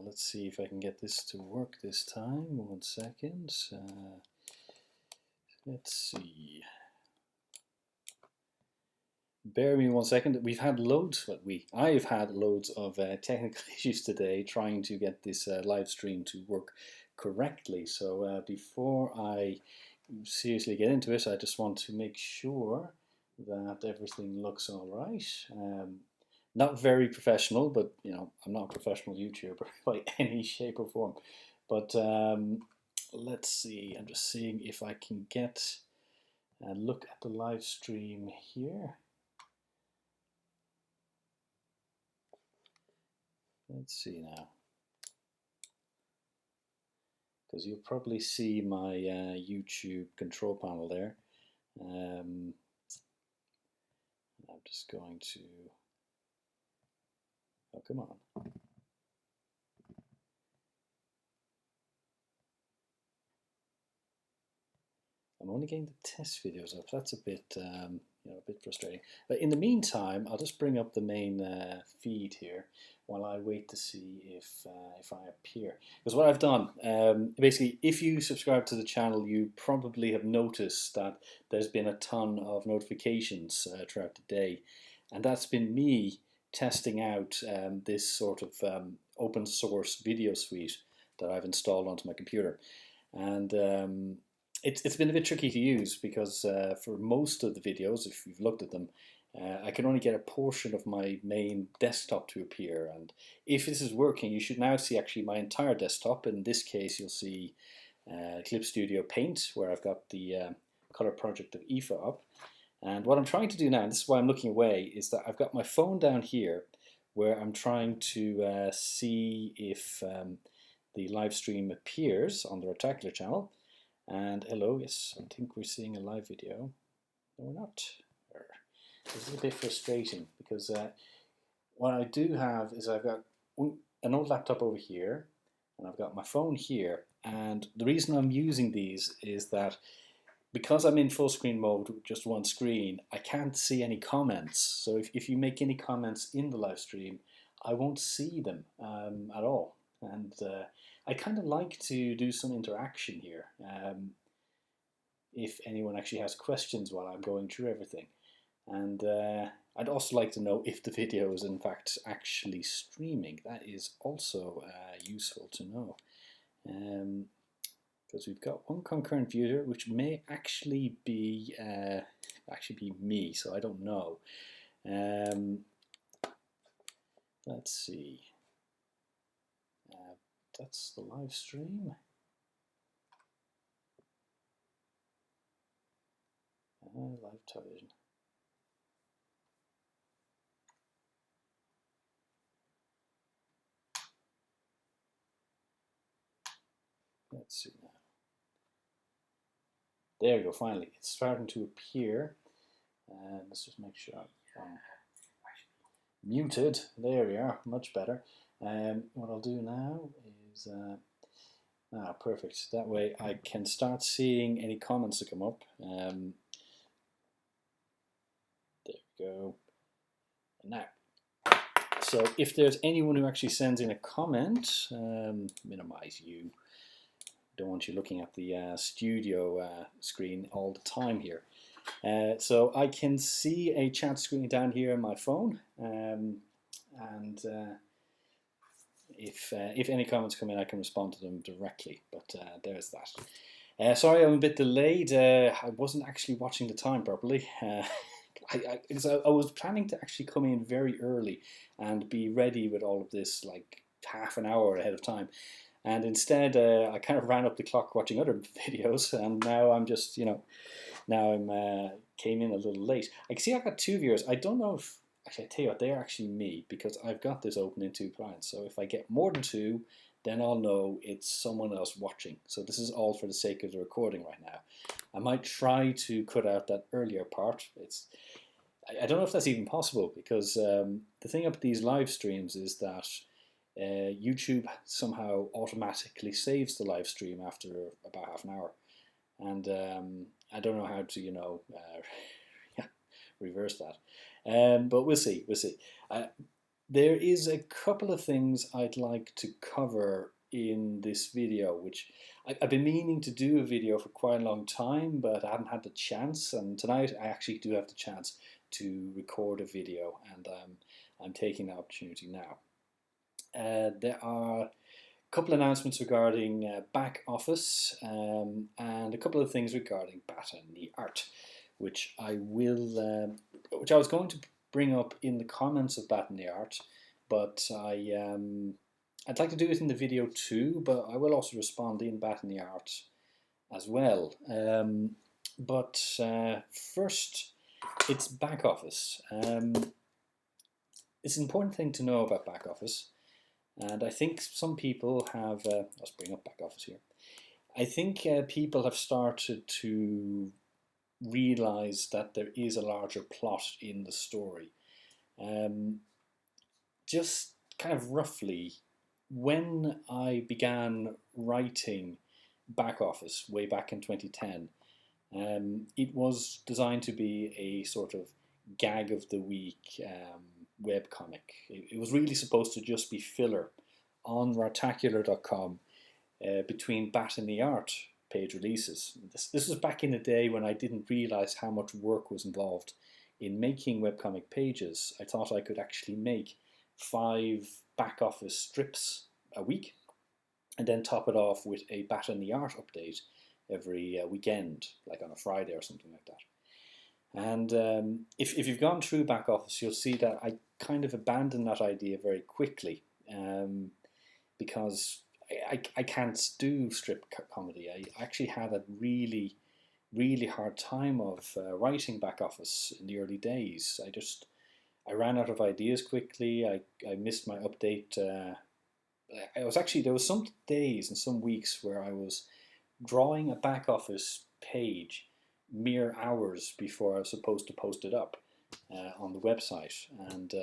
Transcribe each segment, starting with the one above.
Let's see if I can get this to work this time. 1 second. Let's see. Bear with me 1 second. We've had loads. I've had loads of technical issues today trying to get this live stream to work correctly. So before I seriously get into it, I just want to make sure that everything looks all right. Not very professional, but I'm not a professional YouTuber by any shape or form. But let's see. I'm just seeing if I can get a look at the live stream here. Let's see now, because you'll probably see my YouTube control panel there. I'm just going to, oh come on. I'm only getting the test videos up. That's a bit, a bit frustrating. But in the meantime, I'll just bring up the main feed here while I wait to see if I appear. Because what I've done, basically, if you subscribe to the channel, you probably have noticed that there's been a ton of notifications throughout the day, and that's been me testing out this sort of open source video suite that I've installed onto my computer, and it's been a bit tricky to use because for most of the videos, if you've looked at them, I can only get a portion of my main desktop to appear. And if this is working, you should now see actually my entire desktop. In this case, you'll see Clip Studio Paint, where I've got the color project of IFA up. And what I'm trying to do now, and this is why I'm looking away, is that I've got my phone down here where I'm trying to see if the live stream appears on the RAWRtacular channel. And hello, yes, I think we're seeing a live video. No, we're not. This is a bit frustrating because what I do have is I've got an old laptop over here, and I've got my phone here. And the reason I'm using these is that because I'm in full screen mode with just one screen, I can't see any comments. So if you make any comments in the live stream, I won't see them at all. And I kind of like to do some interaction here if anyone actually has questions while I'm going through everything. And I'd also like to know if the video is in fact actually streaming. That is also useful to know. Because we've got one concurrent viewer, which may actually be me, so I don't know. Let's see. That's the live stream. Live television. Let's see now. There we go, finally. It's starting to appear. Let's just make sure I'm muted. There we are, much better. What I'll do now is, perfect. That way I can start seeing any comments that come up. There we go. And now, so if there's anyone who actually sends in a comment, minimize you. Don't want you looking at the studio screen all the time here. So I can see a chat screen down here on my phone, and if any comments come in, I can respond to them directly. But there's that. Sorry, I'm a bit delayed. I wasn't actually watching the time properly. Because I was planning to actually come in very early and be ready with all of this like half an hour ahead of time. And instead, I kind of ran up the clock watching other videos, and now I'm just, now I'm came in a little late. I can see I've got 2 viewers. I don't know if, actually, I tell you what, they're actually me, because I've got this open in 2 clients. So if I get more than 2, then I'll know it's someone else watching. So this is all for the sake of the recording right now. I might try to cut out that earlier part. I don't know if that's even possible, because the thing about these live streams is that YouTube somehow automatically saves the live stream after about half an hour, and I don't know how to reverse that, but we'll see. There is a couple of things I'd like to cover in this video, which I've been meaning to do a video for quite a long time, but I haven't had the chance. And tonight I actually do have the chance to record a video, and I'm taking the opportunity now. There are a couple of announcements regarding back office and a couple of things regarding Bat and the art, which I was going to bring up in the comments of Bat and the art, but I'd like to do it in the video too, but I will also respond in Bat and the art as well. But first, it's back office. It's an important thing to know about back office. And I think some people have, let's bring up back office here. I think people have started to realize that there is a larger plot in the story. Just kind of roughly, when I began writing back office way back in 2010, it was designed to be a sort of gag of the week webcomic. It was really supposed to just be filler on RAWRtacular.com between Bat and the Art page releases. This was back in the day when I didn't realize how much work was involved in making webcomic pages. I thought I could actually make 5 back office strips a week and then top it off with a Bat and the Art update every weekend, like on a Friday or something like that. And if you've gone through back office, you'll see that I kind of abandoned that idea very quickly because I can't do strip comedy. I actually had a really, really hard time of writing back office in the early days. I ran out of ideas quickly. I missed my update. There was some days and some weeks where I was drawing a back office page mere hours before I was supposed to post it up on the website, and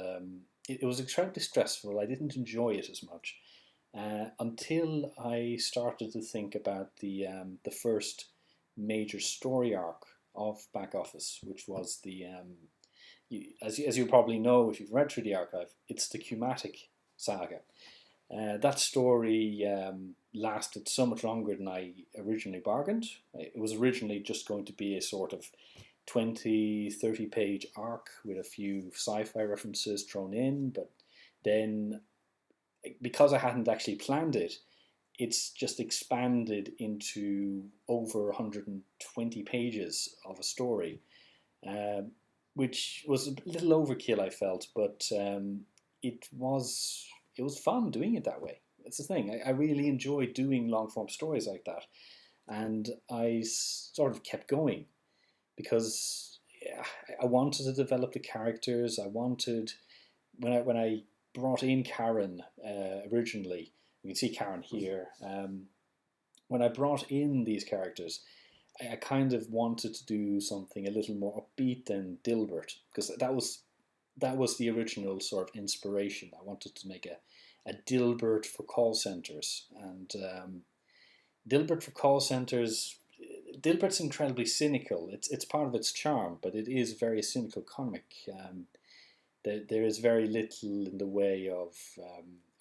it was incredibly stressful. I didn't enjoy it as much until I started to think about the first major story arc of back office, which was as you probably know if you've read through the archive, it's the Cumatic saga. That story lasted so much longer than I originally bargained. It was originally just going to be a sort of 20-30 page arc with a few sci-fi references thrown in, but then because I hadn't actually planned it, it's just expanded into over 120 pages of a story, which was a little overkill, I felt, but it was fun doing it that way. That's the thing. I really enjoy doing long form stories like that, and I sort of kept going because I wanted to develop the characters. I wanted when I brought in Karen originally. You can see Karen here. When I brought in these characters, I kind of wanted to do something a little more upbeat than Dilbert, because that was the original sort of inspiration. I wanted to make a Dilbert for call centers, and Dilbert for call centers. Dilbert's incredibly cynical. It's part of its charm, but it is a very cynical comic. There is very little in the way of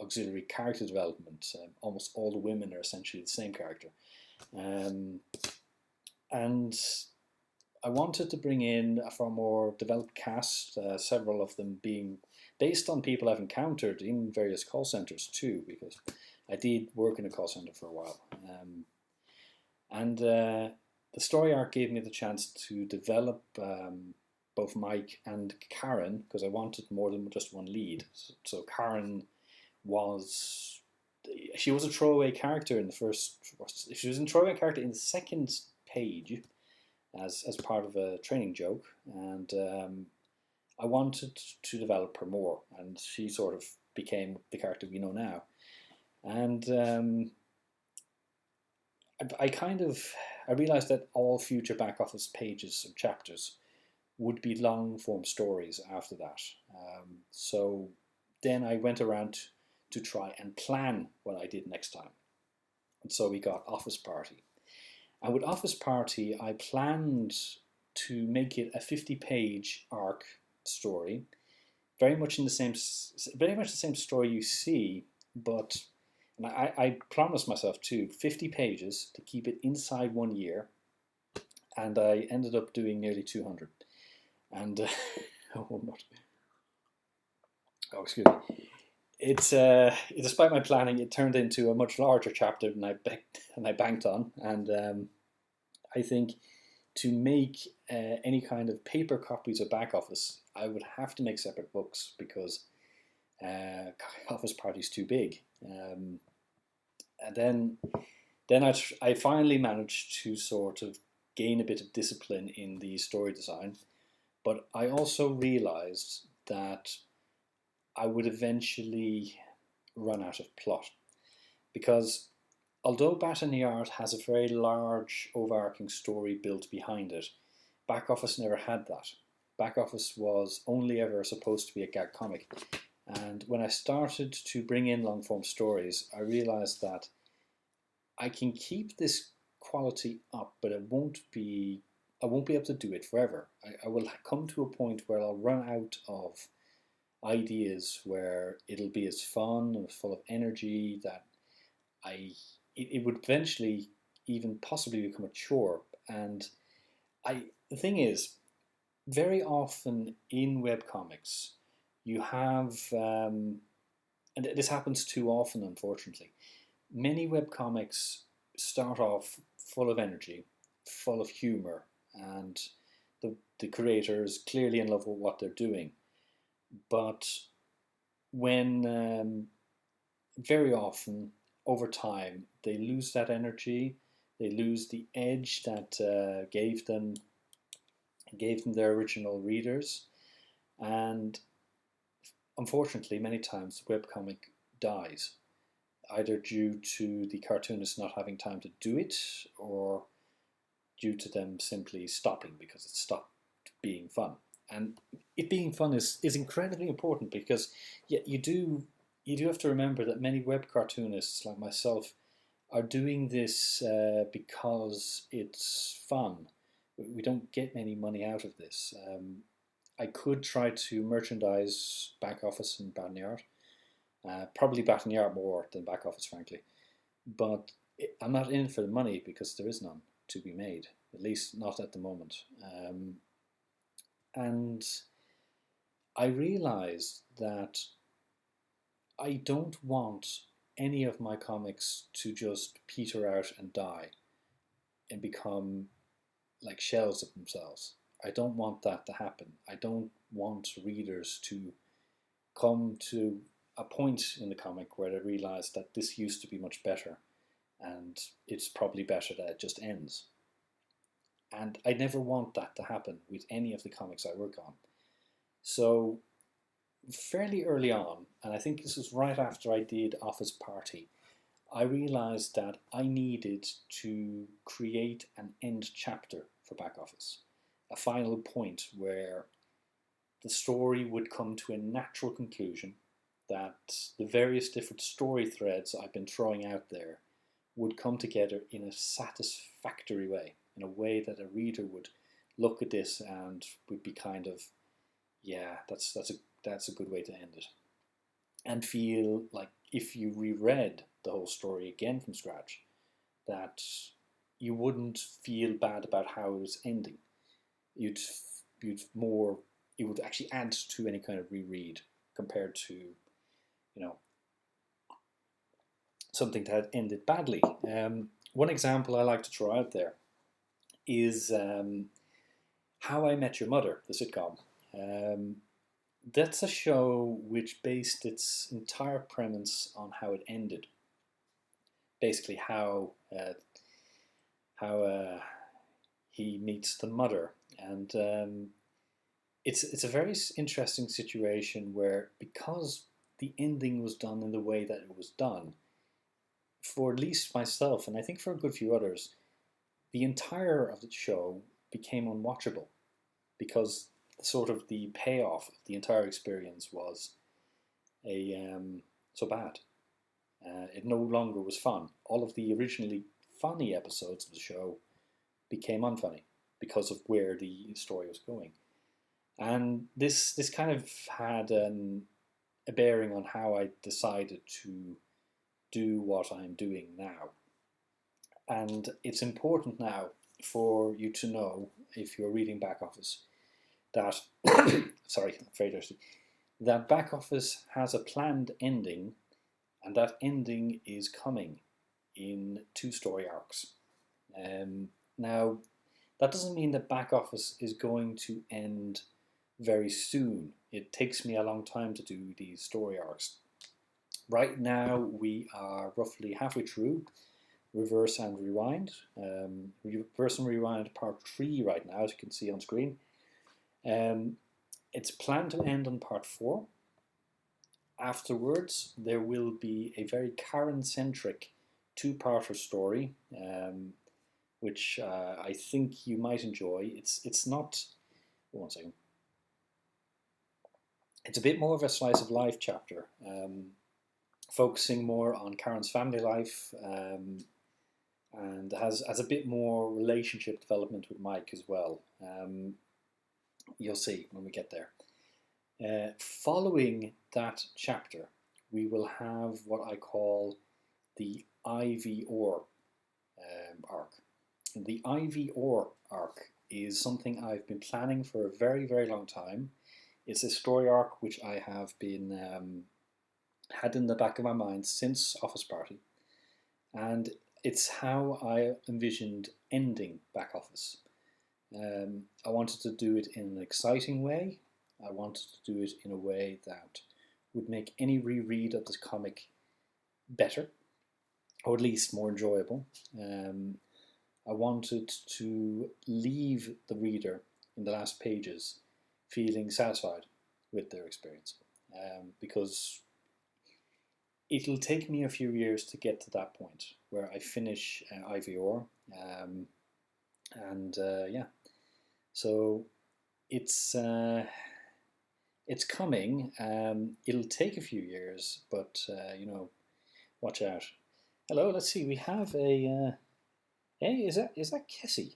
auxiliary character development. Almost all the women are essentially the same character, and I wanted to bring in a far more developed cast, several of them being based on people I've encountered in various call centers too, because I did work in a call center for a while. The story arc gave me the chance to develop both Mike and Karen, because I wanted more than just one lead. So Karen was a throwaway character in the first. She was a throwaway character in the second page, as part of a training joke, and I wanted to develop her more, and she sort of became the character we know now. And I realized that all future back office pages and chapters would be long form stories after that. So then I went around to try and plan what I did next time. And so we got Office Party. And with Office Party, I planned to make it a 50-page arc story very much the same story you see, but and I promised myself too 50 pages to keep it inside 1 year, and I ended up doing nearly 200. And oh, excuse me. It's despite my planning, it turned into a much larger chapter than I banked on, and I think to make any kind of paper copies of Back Office, I would have to make separate books because Office Party's too big. And then I finally managed to sort of gain a bit of discipline in the story design, but I also realized that I would eventually run out of plot because although Bat in the Yard has a very large overarching story built behind it, Back Office never had that. Back Office was only ever supposed to be a gag comic. And when I started to bring in long form stories, I realized that I can keep this quality up, but I won't be able to do it forever. I will come to a point where I'll run out of ideas where it'll be as fun and full of energy that it would eventually even possibly become a chore. And the thing is, very often in webcomics, you have, and this happens too often, unfortunately, many webcomics start off full of energy, full of humor, and the creator is clearly in love with what they're doing. But when very often over time they lose that energy, they lose the edge that gave them their original readers, and unfortunately many times the webcomic dies, either due to the cartoonist not having time to do it or due to them simply stopping because it stopped being fun. And it being fun is incredibly important because you do have to remember that many web cartoonists like myself are doing this because it's fun. We don't get any money out of this. I could try to merchandise Back Office and Bat in the Yard. Probably Bat in the Yard more than Back Office, frankly. But I'm not in it for the money because there is none to be made, at least not at the moment. And I realized that I don't want any of my comics to just peter out and die and become like shells of themselves. I don't want that to happen. I don't want readers to come to a point in the comic where they realize that this used to be much better and it's probably better that it just ends. And I never want that to happen with any of the comics I work on. So fairly early on, and I think this was right after I did Office Party, I realized that I needed to create an end chapter for Back Office, a final point where the story would come to a natural conclusion, that the various different story threads I've been throwing out there would come together in a satisfactory way, in a way that a reader would look at this and would be kind of, yeah, that's a good way to end it, and feel like if you reread the whole story again from scratch, that you wouldn't feel bad about how it was ending. You'd more, it would actually add to any kind of reread compared to, something that had ended badly. One example I like to throw out there is How I Met Your Mother, the sitcom. That's a show which based its entire premise on how it ended. Basically, how he meets the mother, and it's a very interesting situation where, because the ending was done in the way that it was done, for at least myself, and I think for a good few others, the entire of the show became unwatchable because sort of the payoff of the entire experience was so bad. It no longer was fun. All of the originally funny episodes of the show became unfunny because of where the story was going. And this kind of had a bearing on how I decided to do what I'm doing now. And it's important now for you to know, if you're reading back office, that sorry, I'm afraid actually, that back office has a planned ending, and that ending is coming in 2 story arcs. Now, that doesn't mean that back office is going to end very soon. It takes me a long time to do these story arcs. Right now, we are roughly halfway through Reverse and Rewind. Reverse and Rewind part 3 right now, as you can see on screen. It's planned to end on part 4. Afterwards, there will be a very Karen-centric 2-parter story, which I think you might enjoy. It's not. One second. It's a bit more of a slice of life chapter, focusing more on Karen's family life, and has a bit more relationship development with Mike as well. You'll see when we get there. Following that chapter, we will have what I call the Ivy Ore arc. And the Ivy Ore arc is something I've been planning for a very, very long time. It's a story arc which I have been had in the back of my mind since Office Party, and it's how I envisioned ending back office. I wanted to do it in an exciting way. I wanted to do it in a way that would make any reread of this comic better, or at least more enjoyable. I wanted to leave the reader in the last pages feeling satisfied with their experience, because it'll take me a few years to get to that point where I finish Ivy Ore, yeah, so it's coming. It'll take a few years, but watch out. Hello, let's see. We have a. Hey, is that Kessie?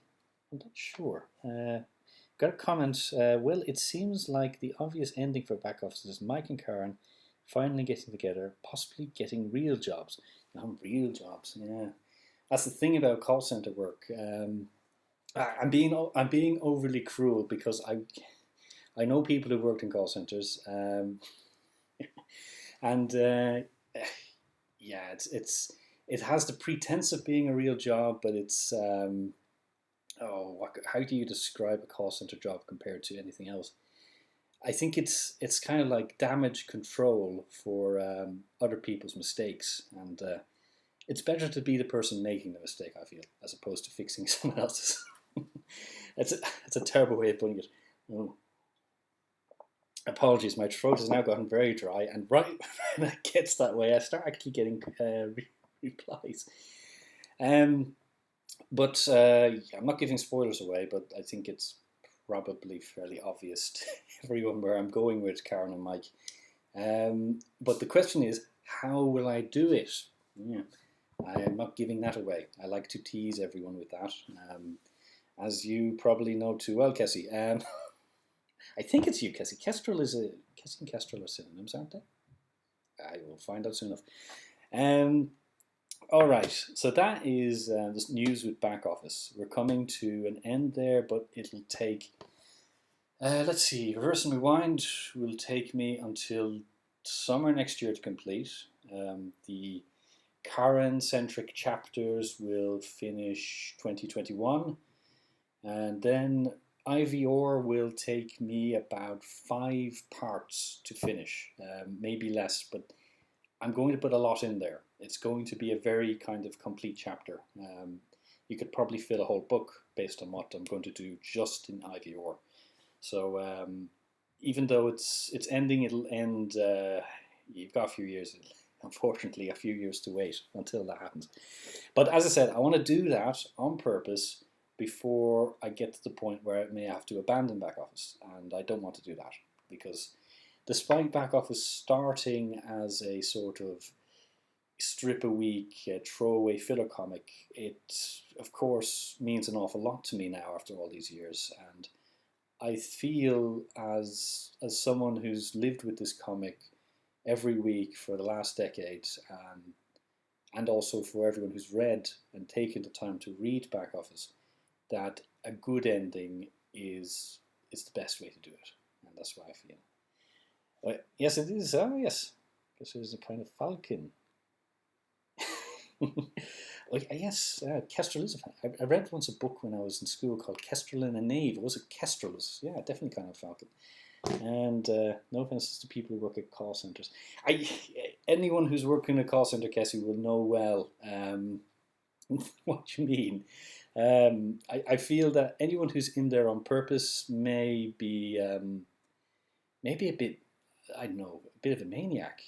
I'm not sure. Got a comment. Well, it seems like the obvious ending for back office is Mike and Karen finally getting together, possibly getting real jobs. Real jobs, yeah. That's the thing about call center work. I'm being overly cruel because I know people who worked in call centers, and yeah, it has the pretense of being a real job, but it's how do you describe a call center job compared to anything else? I think it's kind of like damage control for other people's mistakes, and it's better to be the person making the mistake, I feel, as opposed to fixing someone else's. It's a terrible way of putting it. Oh. Apologies, my throat has now gotten very dry, and right when it gets that way, I start actually getting replies. But I'm not giving spoilers away, but I think it's probably fairly obvious to everyone where I'm going with Karen and Mike. But the question is, how will I do it? Yeah, I am not giving that away. I like to tease everyone with that. As you probably know too well, Kessie. I think it's you, Kessie. Kessie and Kestrel are synonyms, aren't they? I will find out soon enough. All right, so that is this news with back office. We're coming to an end there, but it'll take, let's see, Reverse and Rewind will take me until summer next year to complete. The Karen-centric chapters will finish 2021, and then Ivy Ore will take me about 5 parts to finish, maybe less, but I'm going to put a lot in there. It's going to be a very kind of complete chapter. You could probably fill a whole book based on what I'm going to do just in Ivy Ore. So even though it's ending, it'll end. You've got a few years, unfortunately, a few years to wait until that happens. But as I said, I want to do that on purpose before I get to the point where I may have to abandon back office, and I don't want to do that because despite back office starting as a sort of strip a week, throwaway filler comic, it of course means an awful lot to me now after all these years, and I feel as someone who's lived with this comic every week for the last decade, and also for everyone who's read and taken the time to read Back Office, that a good ending is the best way to do it, and that's what I feel. But yes, it is. Oh yes, I guess it is a kind of falcon. Oh, yes, Kestrel is. I read once a book when I was in school called Kestrel in a Knave. Was it Kestrel? Yeah, definitely kind of falcon. And no offense to people who work at call centers. Anyone who's working in a call center, Cassie, will know well what you mean. I feel that anyone who's in there on purpose may be maybe a bit, I don't know, a bit of a maniac.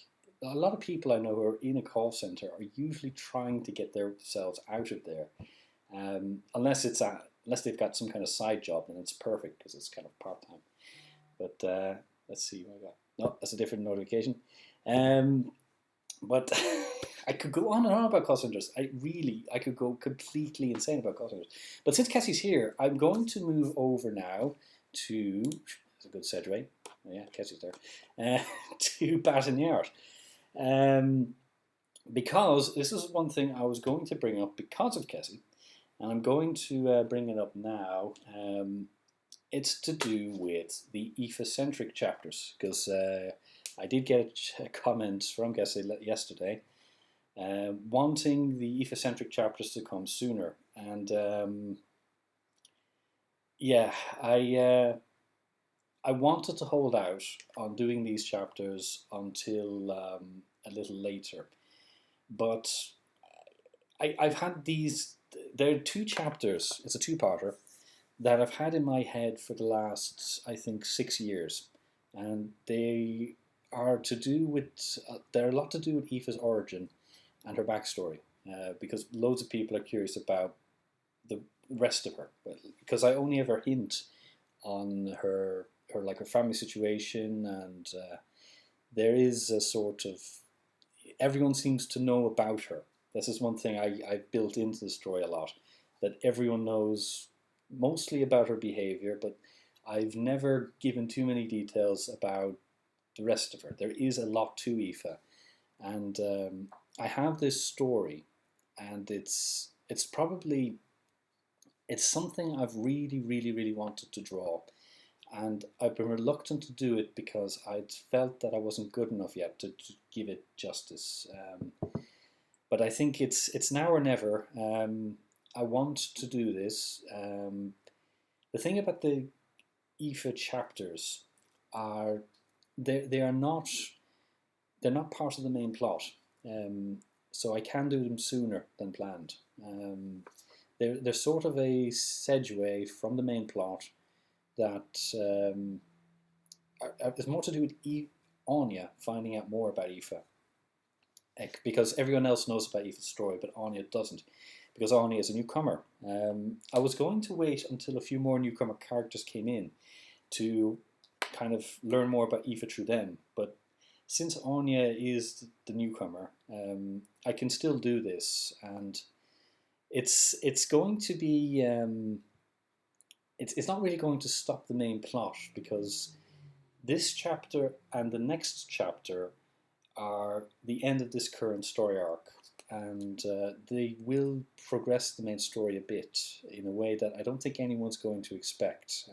A lot of people I know who are in a call center are usually trying to get themselves out of there, unless unless they've got some kind of side job, and it's perfect because it's kind of part time. But let's see what I got. No, that's a different notification. But I could go on and on about call centers. I could go completely insane about call centers. But since Cassie's here, I'm going to move over now to, that's a good segue. Yeah, Cassie's there. To Baton Yard. Because this is one thing I was going to bring up because of Cassie, and I'm going to bring it up now. It's to do with the Aoife-centric chapters, because I did get a comment from Cassie yesterday wanting the Aoife-centric chapters to come sooner. And yeah, I wanted to hold out on doing these chapters until a little later. But I've had these, there are two chapters, it's a two-parter, that I've had in my head for the last, I think, 6 years. And they are to do with, they're a lot to do with Aoife's origin and her backstory. Because loads of people are curious about the rest of her. Because I only ever hint on her family situation, and there is a sort of, everyone seems to know about her. This is one thing I've built into the story a lot, that everyone knows mostly about her behavior, but I've never given too many details about the rest of her. There is a lot to Aoife, and I have this story, and it's probably, it's something I've really, really, really wanted to draw. And I've been reluctant to do it because I'd felt that I wasn't good enough yet to give it justice. But I think it's now or never. I want to do this. The thing about the Aoife chapters are they're not part of the main plot. So I can do them sooner than planned. They're sort of a segue from the main plot that there's more to do with Anya finding out more about Aoife. Because everyone else knows about Aoife's story, but Anya doesn't. Because Anya is a newcomer. I was going to wait until a few more newcomer characters came in to kind of learn more about Aoife through them. But since Anya is the newcomer, I can still do this. And it's going to be... It's not really going to stop the main plot, because this chapter and the next chapter are the end of this current story arc, and they will progress the main story a bit in a way that I don't think anyone's going to expect.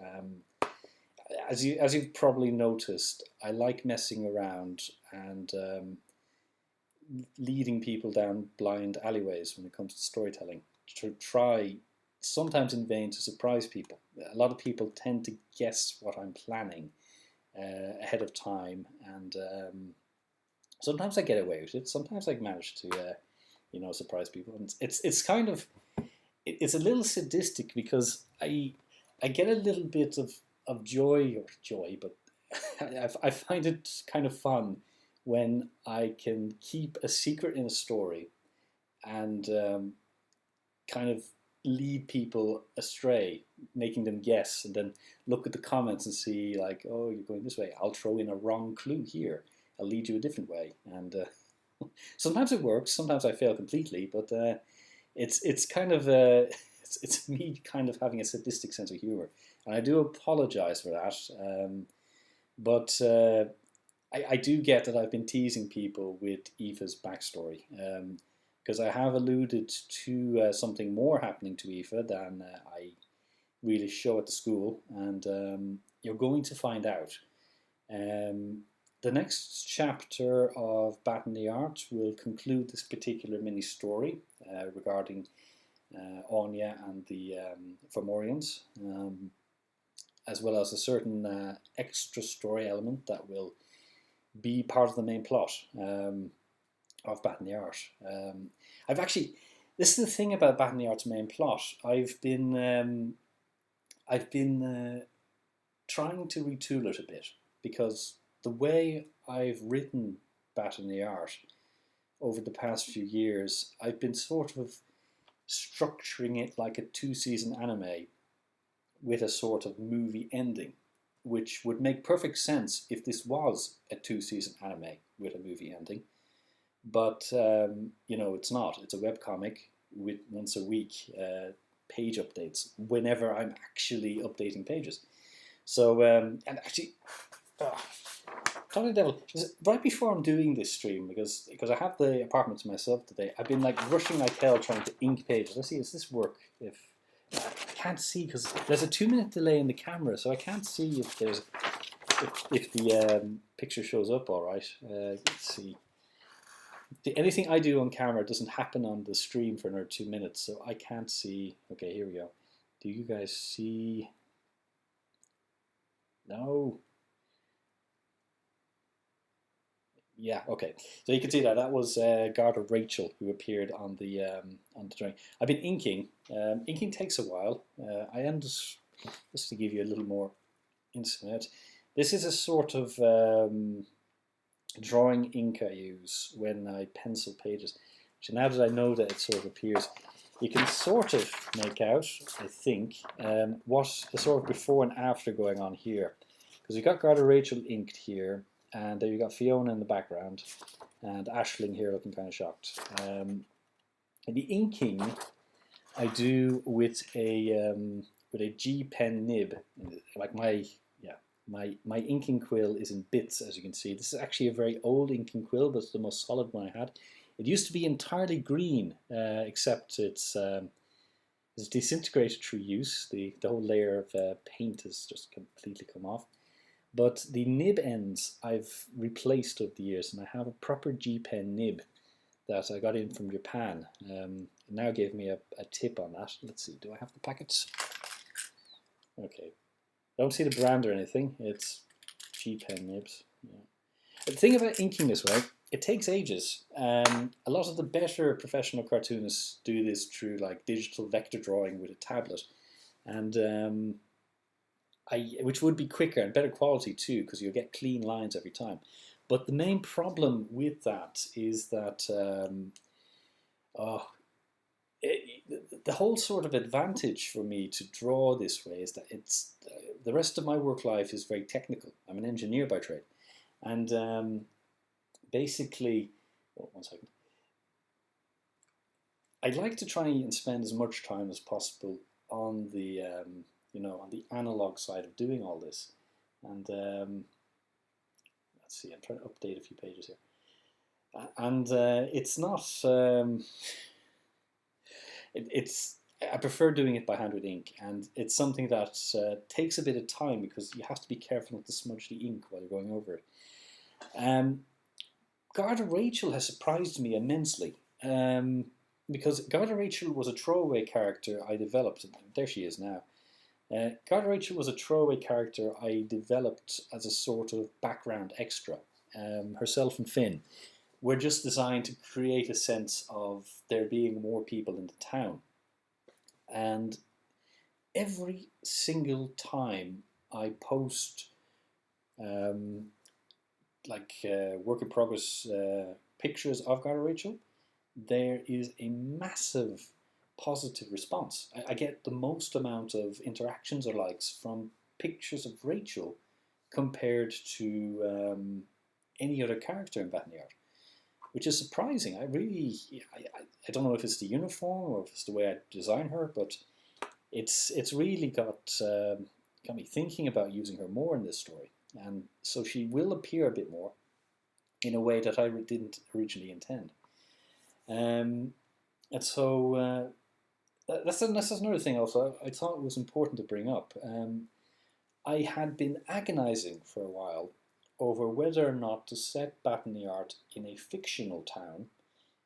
As you've probably noticed, I like messing around and leading people down blind alleyways when it comes to storytelling, to try, sometimes in vain, to surprise people. A lot of people tend to guess what I'm planning ahead of time, and sometimes I get away with it. Sometimes I manage to, surprise people. And it's kind of, it's a little sadistic, because I get a little bit of joy, but I find it kind of fun when I can keep a secret in a story and kind of lead people astray, making them guess, and then look at the comments and see, like, oh, you're going this way, I'll throw in a wrong clue here, I'll lead you a different way. And sometimes it works, sometimes I fail completely, but it's kind of it's me kind of having a sadistic sense of humor, and I do apologise for that. But I do get that I've been teasing people with Aoife's backstory, because I have alluded to something more happening to Aoife than I really show at the school, and you're going to find out. Um, the next chapter of Bat in the Art will conclude this particular mini story regarding Anya and the Fomorians, as well as a certain extra story element that will be part of the main plot of Bat in the Art. I've actually, this is the thing about Bat in the Art's main plot. I've been trying to retool it a bit, because the way I've written Bat in the Art over the past few years, I've been sort of structuring it like a 2-season anime with a sort of movie ending, which would make perfect sense if this was a 2-season anime with a movie ending. But, it's not. It's a webcomic with once a week page updates whenever I'm actually updating pages. So, and actually, Tony Devil, right before I'm doing this stream, because I have the apartment to myself today, I've been like rushing like hell trying to ink pages. Let's see, does this work? If I can't see, because there's a 2-minute delay in the camera, so I can't see if there's if the picture shows up all right. Let's see. Anything I do on camera doesn't happen on the stream for another 2 minutes, so I can't see. Okay, here we go. Do you guys see? No. Yeah, okay. So you can see that was Garda Rachel who appeared on the drawing. I've been inking. Inking takes a while. Just to give you a little more insight. This is a sort of drawing ink I use when I pencil pages. So now that I know that it sort of appears, you can sort of make out, I think, what the sort of before and after going on here. Because you've got Garda Rachel inked here, and there you've got Fiona in the background, and Aisling here looking kind of shocked. And the inking I do with a G pen nib. Like my inking quill is in bits, as you can see. This is actually a very old inking quill, but it's the most solid one I had. It used to be entirely green, except it's disintegrated through use. The whole layer of paint has just completely come off. But the nib ends I've replaced over the years, and I have a proper G-pen nib that I got in from Japan. It now gave me a tip on that. Let's see, do I have the packets? Okay. I don't see the brand or anything. It's G-pen nibs. Yeah. The thing about inking this way, it takes ages. A lot of the better professional cartoonists do this through like digital vector drawing with a tablet. And which would be quicker and better quality too, because you'll get clean lines every time. But the main problem with that is that the whole sort of advantage for me to draw this way is that it's the rest of my work life is very technical. I'm an engineer by trade, and basically, one second. I'd like to try and spend as much time as possible on the on the analog side of doing all this. And let's see, I'm trying to update a few pages here. And it's not, I prefer doing it by hand with ink, and it's something that takes a bit of time because you have to be careful not to smudge the ink while you're going over it. Garda Rachel has surprised me immensely. Because Garda Rachel was a throwaway character I developed. There she is now. Garda Rachel was a throwaway character I developed as a sort of background extra. Herself and Finn were just designed to create a sense of there being more people in the town. And every single time I post work in progress pictures of Garda Rachel, there is a massive positive response. I get the most amount of interactions or likes from pictures of Rachel compared to any other character in Bat in the Art, which is surprising. I don't know if it's the uniform or if it's the way I design her, but it's really got got me thinking about using her more in this story, and so she will appear a bit more in a way that I didn't originally intend. And so that's another thing also I thought it was important to bring up. I had been agonizing for a while over whether or not to set Baton Yard in a fictional town,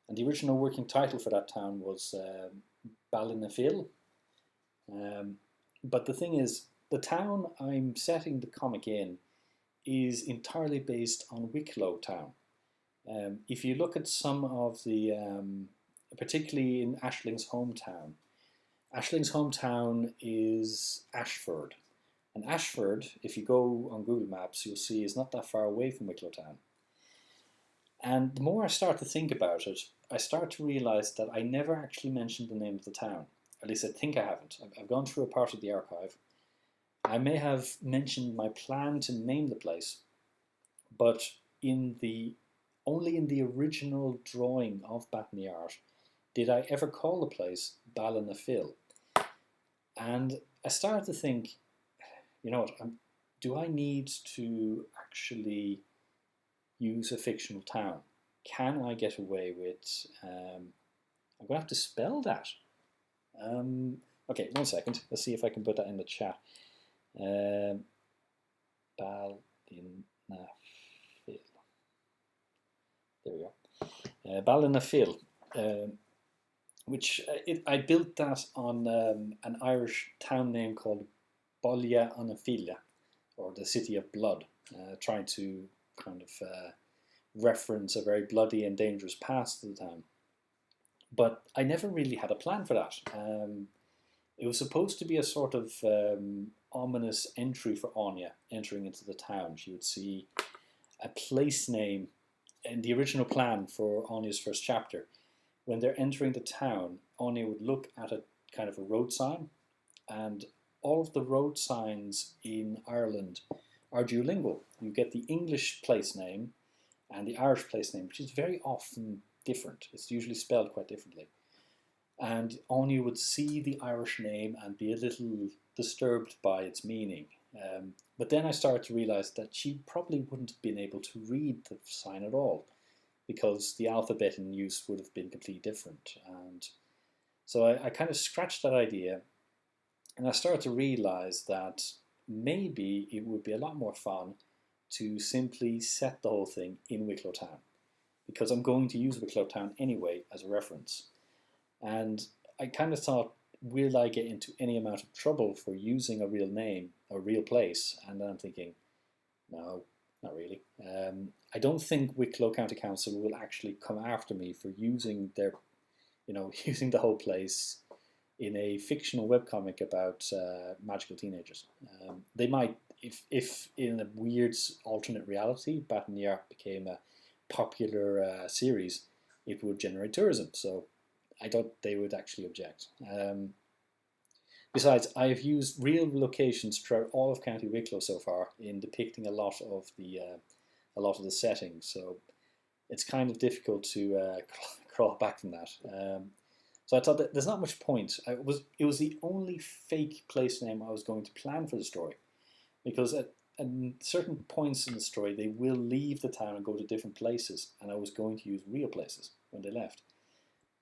and the original working title for that town was Ballinafil. But the thing is, the town I'm setting the comic in is entirely based on Wicklow Town. If you look at some of the, particularly in Ashling's hometown is Ashford. And Ashford, if you go on Google Maps, you'll see is not that far away from Wicklow Town. And the more I start to think about it, I start to realise that I never actually mentioned the name of the town. At least I think I haven't. I've gone through a part of the archive. I may have mentioned my plan to name the place, but only in the original drawing of Baton Yard did I ever call the place Ballinafil. And I started to think, you know what, do I need to actually use a fictional town? Can I get away with, I'm going to have to spell that. Okay, 1 second. Let's see if I can put that in the chat. Ballinafil. There we go. Ballinafil, which I built that on an Irish town name called Bolia Anafila, or the City of Blood, trying to kind of reference a very bloody and dangerous past of the town. But I never really had a plan for that. It was supposed to be a sort of ominous entry for Anya entering into the town. She would see a place name in the original plan for Anya's first chapter. When they're entering the town, Anya would look at a kind of a road sign, and all of the road signs in Ireland are duolingual. You get the English place name and the Irish place name, which is very often different. It's usually spelled quite differently. And Anya would see the Irish name and be a little disturbed by its meaning. But then I started to realise that she probably wouldn't have been able to read the sign at all, because the alphabet in use would have been completely different. And so I kind of scratched that idea, and I started to realise that maybe it would be a lot more fun to simply set the whole thing in Wicklow Town, because I'm going to use Wicklow Town anyway as a reference. And I kind of thought, will I get into any amount of trouble for using a real name, a real place? And then I'm thinking, no, not really. I don't think Wicklow County Council will actually come after me for using their, using the whole place in a fictional webcomic about magical teenagers. They might, if in a weird alternate reality, Baton Yard became a popular series, it would generate tourism. So I doubt they would actually object. Besides, I have used real locations throughout all of County Wicklow so far in depicting a lot of the settings. So it's kind of difficult to crawl back from that. So I thought that there's not much point. It was the only fake place name I was going to plan for the story, because at certain points in the story they will leave the town and go to different places, and I was going to use real places when they left.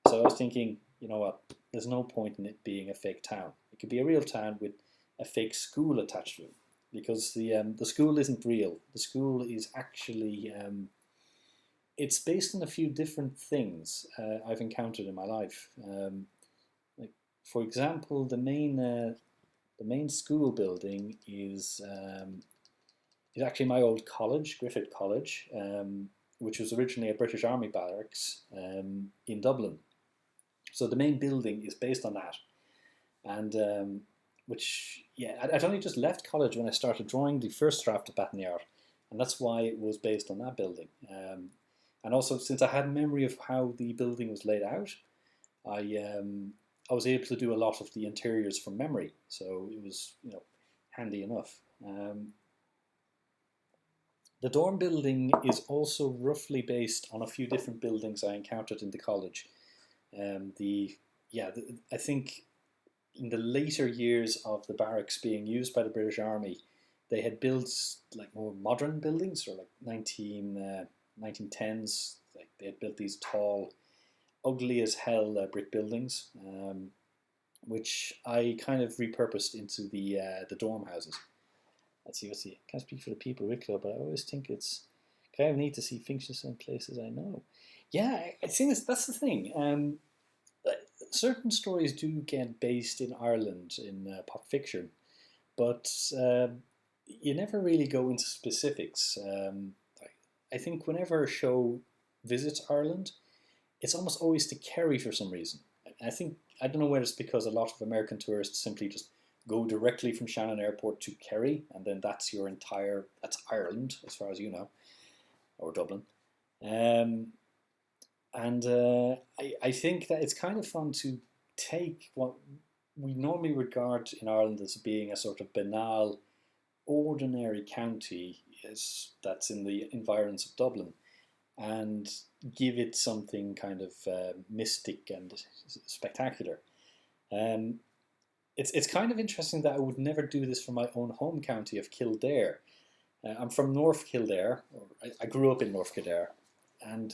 So I was thinking, you know what, there's no point in it being a fake town. It could be a real town with a fake school attached to it, because the school isn't real. The school is actually, it's based on a few different things I've encountered in my life. Like, for example, the main school building is actually my old college, Griffith College, which was originally a British Army barracks in Dublin. So the main building is based on that. And I'd only just left college when I started drawing the first draft of Baton Yard, and that's why it was based on that building. And also, since I had a memory of how the building was laid out, I was able to do a lot of the interiors from memory, so it was handy enough. The dorm building is also roughly based on a few different buildings I encountered in the college. I think in the later years of the barracks being used by the British Army, they had built like more modern buildings, or like 1910s. Like they had built these tall, ugly as hell brick buildings, which I kind of repurposed into the dorm houses. Let's see, I can't speak for the people of Wicklow, but I always think it's kind of neat to see functions in places I know. Yeah, I think that's the thing. Certain stories do get based in Ireland in pop fiction, but you never really go into specifics. I think whenever a show visits Ireland, it's almost always to Kerry for some reason. I don't know whether it's because a lot of American tourists simply just go directly from Shannon Airport to Kerry, and then that's Ireland as far as you know, or Dublin. I think that it's kind of fun to take what we normally regard in Ireland as being a sort of banal, ordinary county that's in the environs of Dublin, and give it something kind of mystic and spectacular. It's kind of interesting that I would never do this for my own home county of Kildare. I'm from North Kildare, or I grew up in North Kildare, and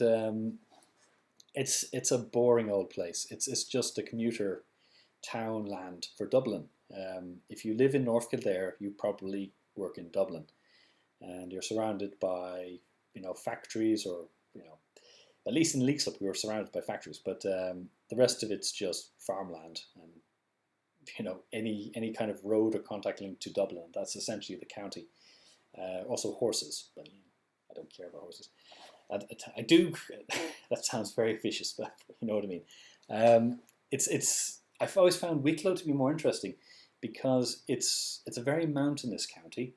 it's a boring old place. It's just a commuter town land for Dublin. If you live in North Kildare, you probably work in Dublin, and you're surrounded by factories, or at least in Leixlip we were surrounded by factories, but the rest of it's just farmland, and any kind of road or contact link to Dublin. That's essentially the county. Also horses, but I don't care about horses. I do. That sounds very vicious, but you know what I mean. I've always found Wicklow to be more interesting because it's a very mountainous county.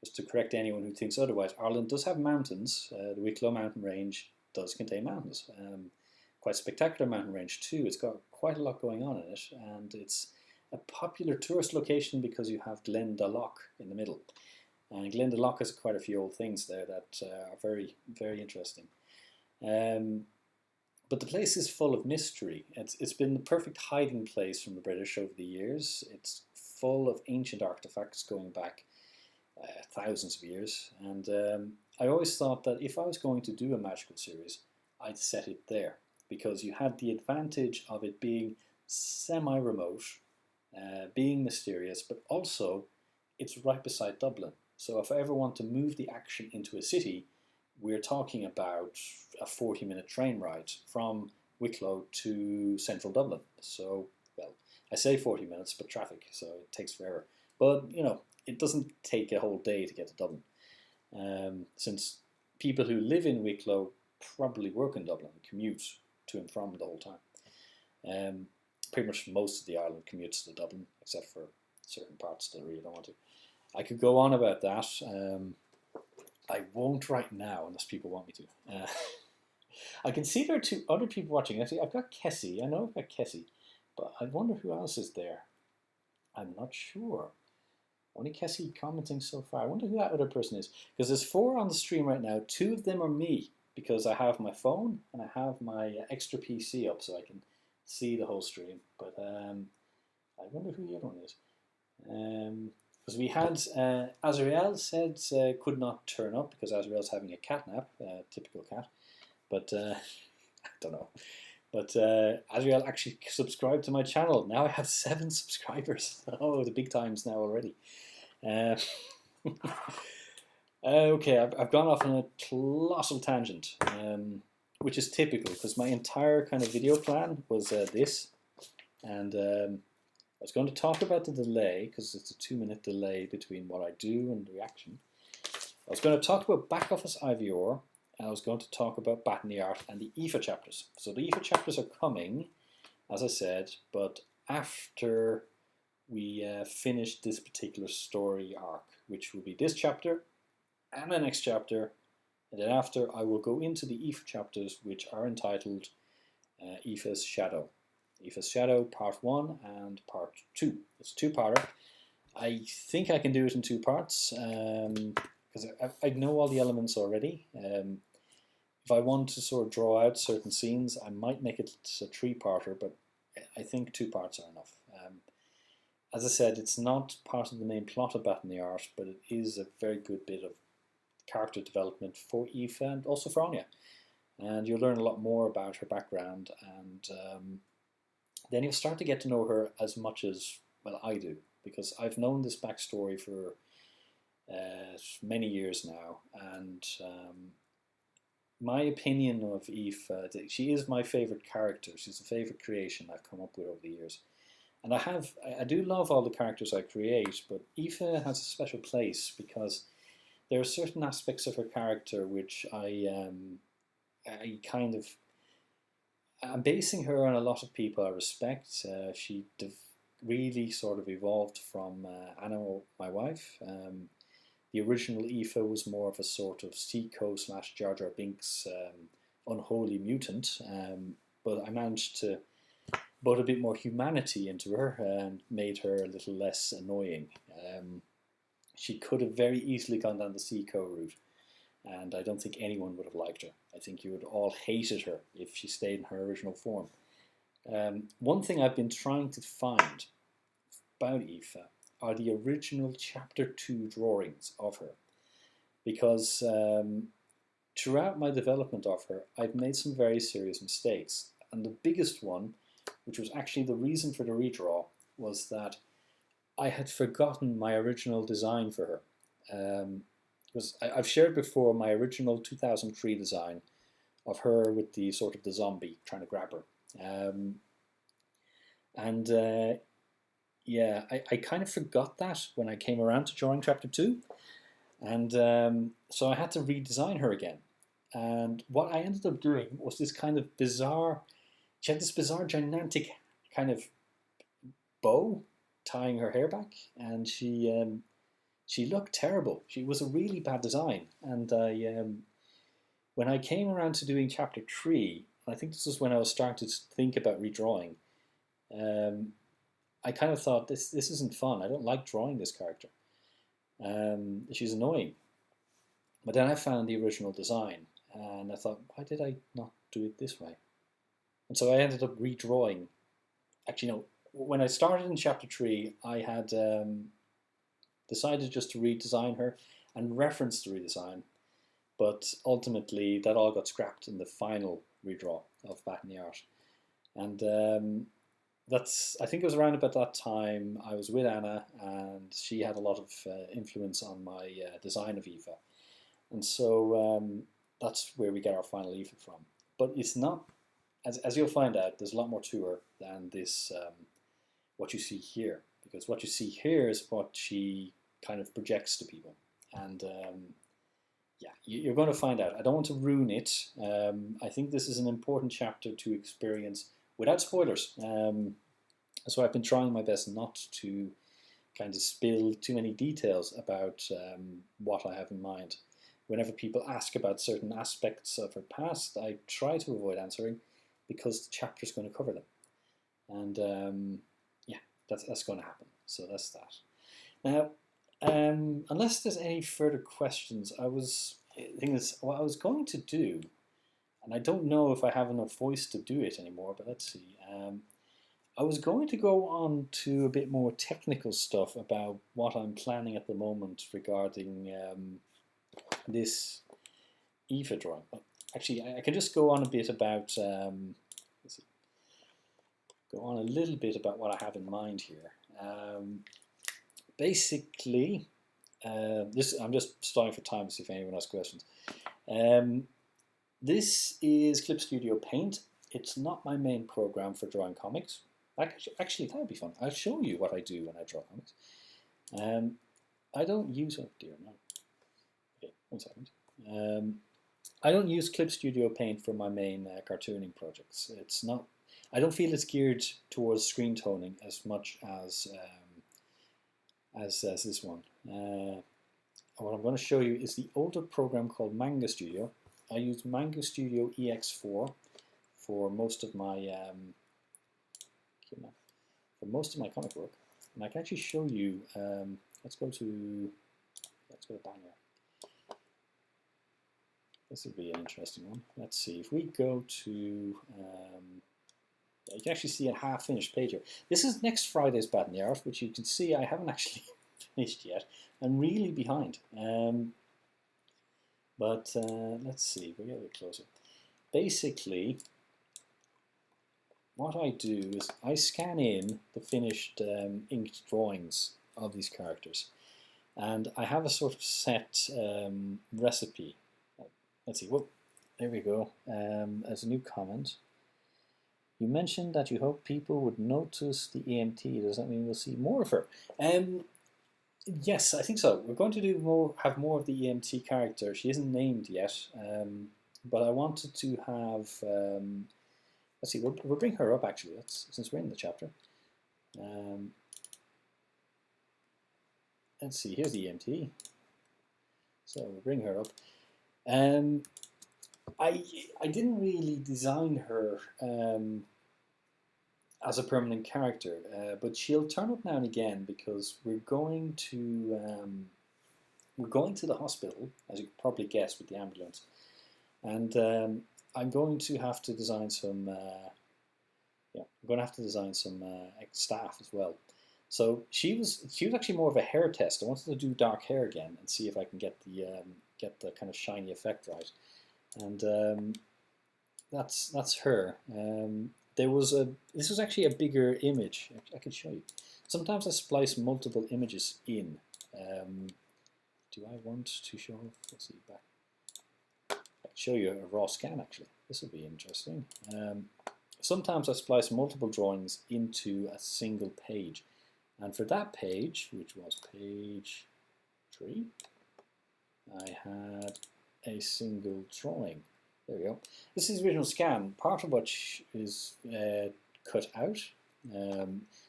Just to correct anyone who thinks otherwise, Ireland does have mountains. The Wicklow mountain range does contain mountains. Quite spectacular mountain range too. It's got quite a lot going on in it, and it's a popular tourist location because you have Glendalough in the middle. And Glendalough has quite a few old things there that are very, very interesting. But the place is full of mystery. It's been the perfect hiding place from the British over the years. It's full of ancient artifacts going back thousands of years. And I always thought that if I was going to do a magical series, I'd set it there, because you had the advantage of it being semi-remote, being mysterious, but also it's right beside Dublin. So if I ever want to move the action into a city, we're talking about a 40-minute train ride from Wicklow to central Dublin. So, well, I say 40 minutes, but traffic, so it takes forever. But, it doesn't take a whole day to get to Dublin, since people who live in Wicklow probably work in Dublin and commute to and from the whole time. Pretty much most of the island commutes to Dublin, except for certain parts that I really don't want to. I could go on about that. I won't right now unless people want me to. I can see there are two other people watching. Actually, I've got Kessie. I know I've got Kessie, but I wonder who else is there. I'm not sure. Only Kessie commenting so far. I wonder who that other person is. Because there's 4 on the stream right now. 2 of them are me, because I have my phone and I have my extra PC up so I can see the whole stream. But I wonder who the other one is. Because we had Azrael said could not turn up because Azrael's having a cat nap, typical cat. But I don't know. But Azrael actually subscribed to my channel. Now I have 7 subscribers. Oh, the big times now already. Okay, I've gone off on a colossal tangent, which is typical because my entire kind of video plan was this. And I was going to talk about the delay because it's a 2-minute delay between what I do and the reaction. I was going to talk about back office IVR. I was going to talk about Batany Art and the IFA chapters. So the IFA chapters are coming, as I said, but after we finish this particular story arc, which will be this chapter and the next chapter, and then after I will go into the IFA chapters, which are entitled IFA's Shadow. IFA's Shadow Part 1 and Part 2. It's a 2-parter. I think I can do it in 2 parts because I know all the elements already. If I want to sort of draw out certain scenes, I might make it a 3-parter, but I think 2 parts are enough. As I said, it's not part of the main plot of Bat in the Art, but it is a very good bit of character development for Aoife and also for Anya. And you'll learn a lot more about her background, and then you'll start to get to know her as much as, well, I do, because I've known this backstory for many years now, and my opinion of Aoife, she is my favourite character. She's a favourite creation I've come up with over the years. And I do love all the characters I create, but Aoife has a special place because there are certain aspects of her character which I'm basing her on a lot of people I respect. She really sort of evolved from Anna, my wife. The original Aoife was more of a sort of Seiko / Jar Jar Binks unholy mutant, but I managed to put a bit more humanity into her and made her a little less annoying. She could have very easily gone down the Seiko route, and I don't think anyone would have liked her. I think you would all hated her if she stayed in her original form. One thing I've been trying to find about Aoife are the original Chapter 2 drawings of her, because throughout my development of her, I've made some very serious mistakes, and the biggest one, which was actually the reason for the redraw, was that I had forgotten my original design for her. Because I've shared before my original 2003 design of her with the sort of the zombie trying to grab her. Yeah, I kind of forgot that when I came around to drawing Chapter 2. And so I had to redesign her again. And what I ended up doing was this kind of bizarre, she had this bizarre gigantic kind of bow tying her hair back, and she looked terrible. She was a really bad design. And when I came around to doing Chapter 3, I think this was when I was starting to think about redrawing, I kind of thought, this isn't fun. I don't like drawing this character. She's annoying. But then I found the original design, and I thought, why did I not do it this way? And so I ended up redrawing. Actually, no, when I started in Chapter 3, I had decided just to redesign her and reference the redesign, but ultimately that all got scrapped in the final redraw of Bat in the Art. And I think it was around about that time I was with Anna, and she had a lot of influence on my design of Aoife. And so that's where we get our final Aoife from. But it's not, as you'll find out, there's a lot more to her than this, what you see here. Because what you see here is what she kind of projects to people. And yeah, you're going to find out. I don't want to ruin it. I think this is an important chapter to experience without spoilers. So I've been trying my best not to kind of spill too many details about what I have in mind. Whenever people ask about certain aspects of her past, I try to avoid answering because the chapter is going to cover them. And yeah, that's going to happen. So that's that. Now, unless there's any further questions, what I was going to do, and I don't know if I have enough voice to do it anymore, but let's see. I was going to go on to a bit more technical stuff about what I'm planning at the moment regarding this Aoife drawing. But actually, I can just go on a bit about, let's see, go on a little bit about what I have in mind here. Basically, I'm just stalling for time to see if anyone has questions. This is Clip Studio Paint. It's not my main program for drawing comics. Actually, that would be fun. I'll show you what I do when I draw comics. I don't use, oh dear, no. Okay, 1 second. I don't use Clip Studio Paint for my main cartooning projects. It's not, I don't feel it's geared towards screen toning as much as this one. What I'm going to show you is the older program called Manga Studio. I use Manga Studio EX4 for most of my comic work, and I can actually show you. Let's go to Banner. This would be an interesting one. Let's see if we go to You can actually see a half-finished page here. This is next Friday's Bad in the Art, which you can see I haven't actually finished yet. I'm really behind. But let's see, we'll get a bit closer. Basically, what I do is I scan in the finished inked drawings of these characters. And I have a sort of set recipe. Let's see, whoop, there we go. As a new comment. You mentioned that you hope people would notice the EMT. Does that mean we'll see more of her? Yes, I think so. We're going to do have more of the EMT character. She isn't named yet, but I wanted to have. Let's see. We'll bring her up actually. Since we're in the chapter. Let's see. Here's the EMT. So we'll bring her up. I didn't really design her as a permanent character, but she'll turn up now and again because we're going to the hospital, as you could probably guess, with the ambulance, and I'm going to have to design some. I'm going to have to design some staff as well. So she was actually more of a hair test. I wanted to do dark hair again and see if I can get the kind of shiny effect right. And that's her. This was actually a bigger image. I can show you. Sometimes I splice multiple images in. Do I want to show? Let's see back. I can show you a raw scan actually. This will be interesting. Sometimes I splice multiple drawings into a single page, and for that page, which was page 3, I had a single drawing. There we go. This is the original scan. Part of which is cut out.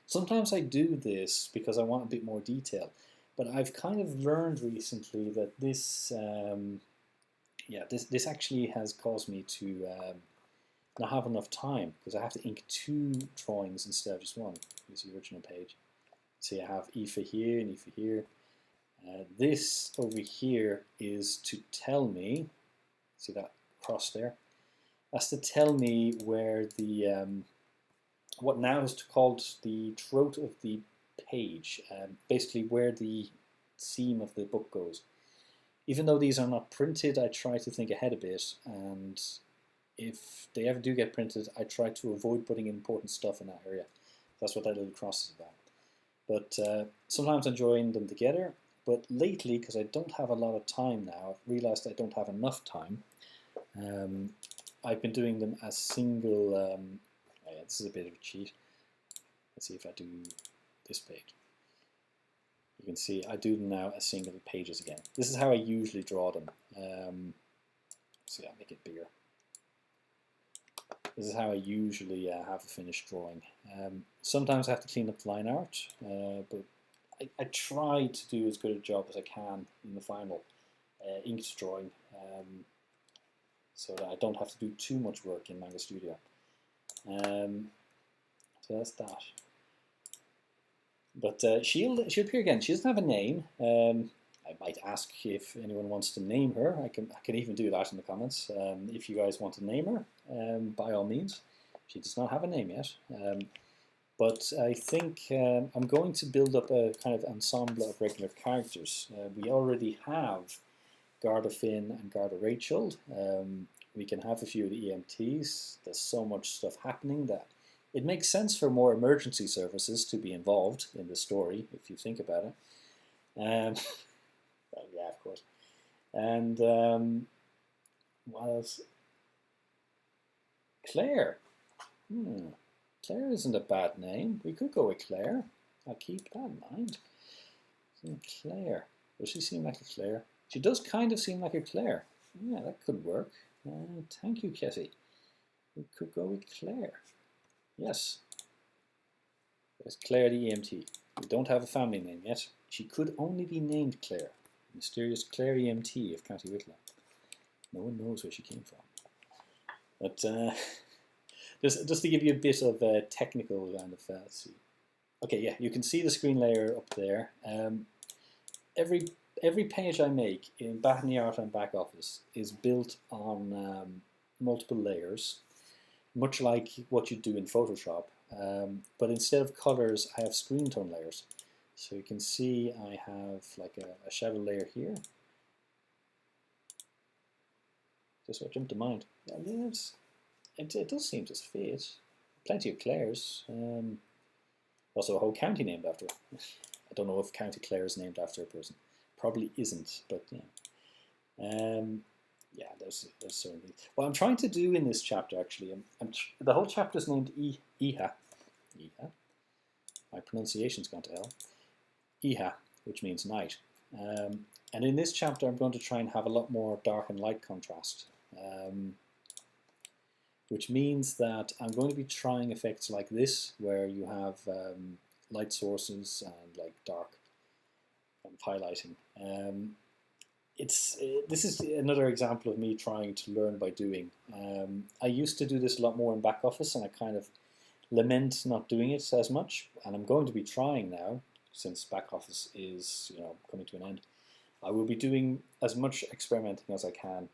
Sometimes I do this because I want a bit more detail, but I've kind of learned recently that this, this actually has caused me to not have enough time because I have to ink 2 drawings instead of just one. Here's the original page. See, I have Aoife here and Aoife here. This over here is to tell me, see that cross there? That's to tell me where the, what now is called the throat of the page, basically where the seam of the book goes. Even though these are not printed, I try to think ahead a bit, and if they ever do get printed, I try to avoid putting important stuff in that area. That's what that little cross is about. But sometimes I join them together. But lately, because I don't have a lot of time now, I've realized I don't have enough time. I've been doing them as single. Oh yeah, this is a bit of a cheat. Let's see if I do this page. You can see I do them now as single pages again. This is how I usually draw them. See, I'll make it bigger. This is how I usually have a finished drawing. Sometimes I have to clean up line art, but I try to do as good a job as I can in the final inked drawing, so that I don't have to do too much work in Manga Studio. So that's that. But she'll appear again. She doesn't have a name. I might ask if anyone wants to name her. I can even do that in the comments. If you guys want to name her, by all means. She does not have a name yet. But I think I'm going to build up a kind of ensemble of regular characters. We already have Garda Finn and Garda Rachel. We can have a few of the EMTs. There's so much stuff happening that it makes sense for more emergency services to be involved in the story, if you think about it. Well, yeah, of course. And what else? Claire. Claire isn't a bad name. We could go with Claire. I'll keep that in mind. Claire. Does she seem like a Claire? She does kind of seem like a Claire. Yeah, that could work. Thank you, Kessie. We could go with Claire. Yes. There's Claire the EMT. We don't have a family name yet. She could only be named Claire. Mysterious Claire EMT of County Wicklow. No one knows where she came from. But just to give you a bit of technical kind of, let's see. Okay, yeah, you can see the screen layer up there. Every page I make in Bad in the Art and Back Office is built on multiple layers. much like what you do in Photoshop, but instead of colors, I have screen tone layers. So you can see I have like a shadow layer here. Just what jumped to mind. And it does seem to fit. Plenty of Clares. Also a whole county named after it. I don't know if County Clare is named after a person. Probably isn't, but yeah. Yeah, there's certainly. What I'm trying to do in this chapter, actually, the whole chapter is named Iha. Iha. My pronunciation's gone to hell. Iha, which means night. And in this chapter, I'm going to try and have a lot more dark and light contrast. Which means that I'm going to be trying effects like this, where you have light sources and like dark highlighting. This is another example of me trying to learn by doing. I used to do this a lot more in back office, and I kind of lament not doing it as much. And I'm going to be trying now, since back office is coming to an end. I will be doing as much experimenting as I can.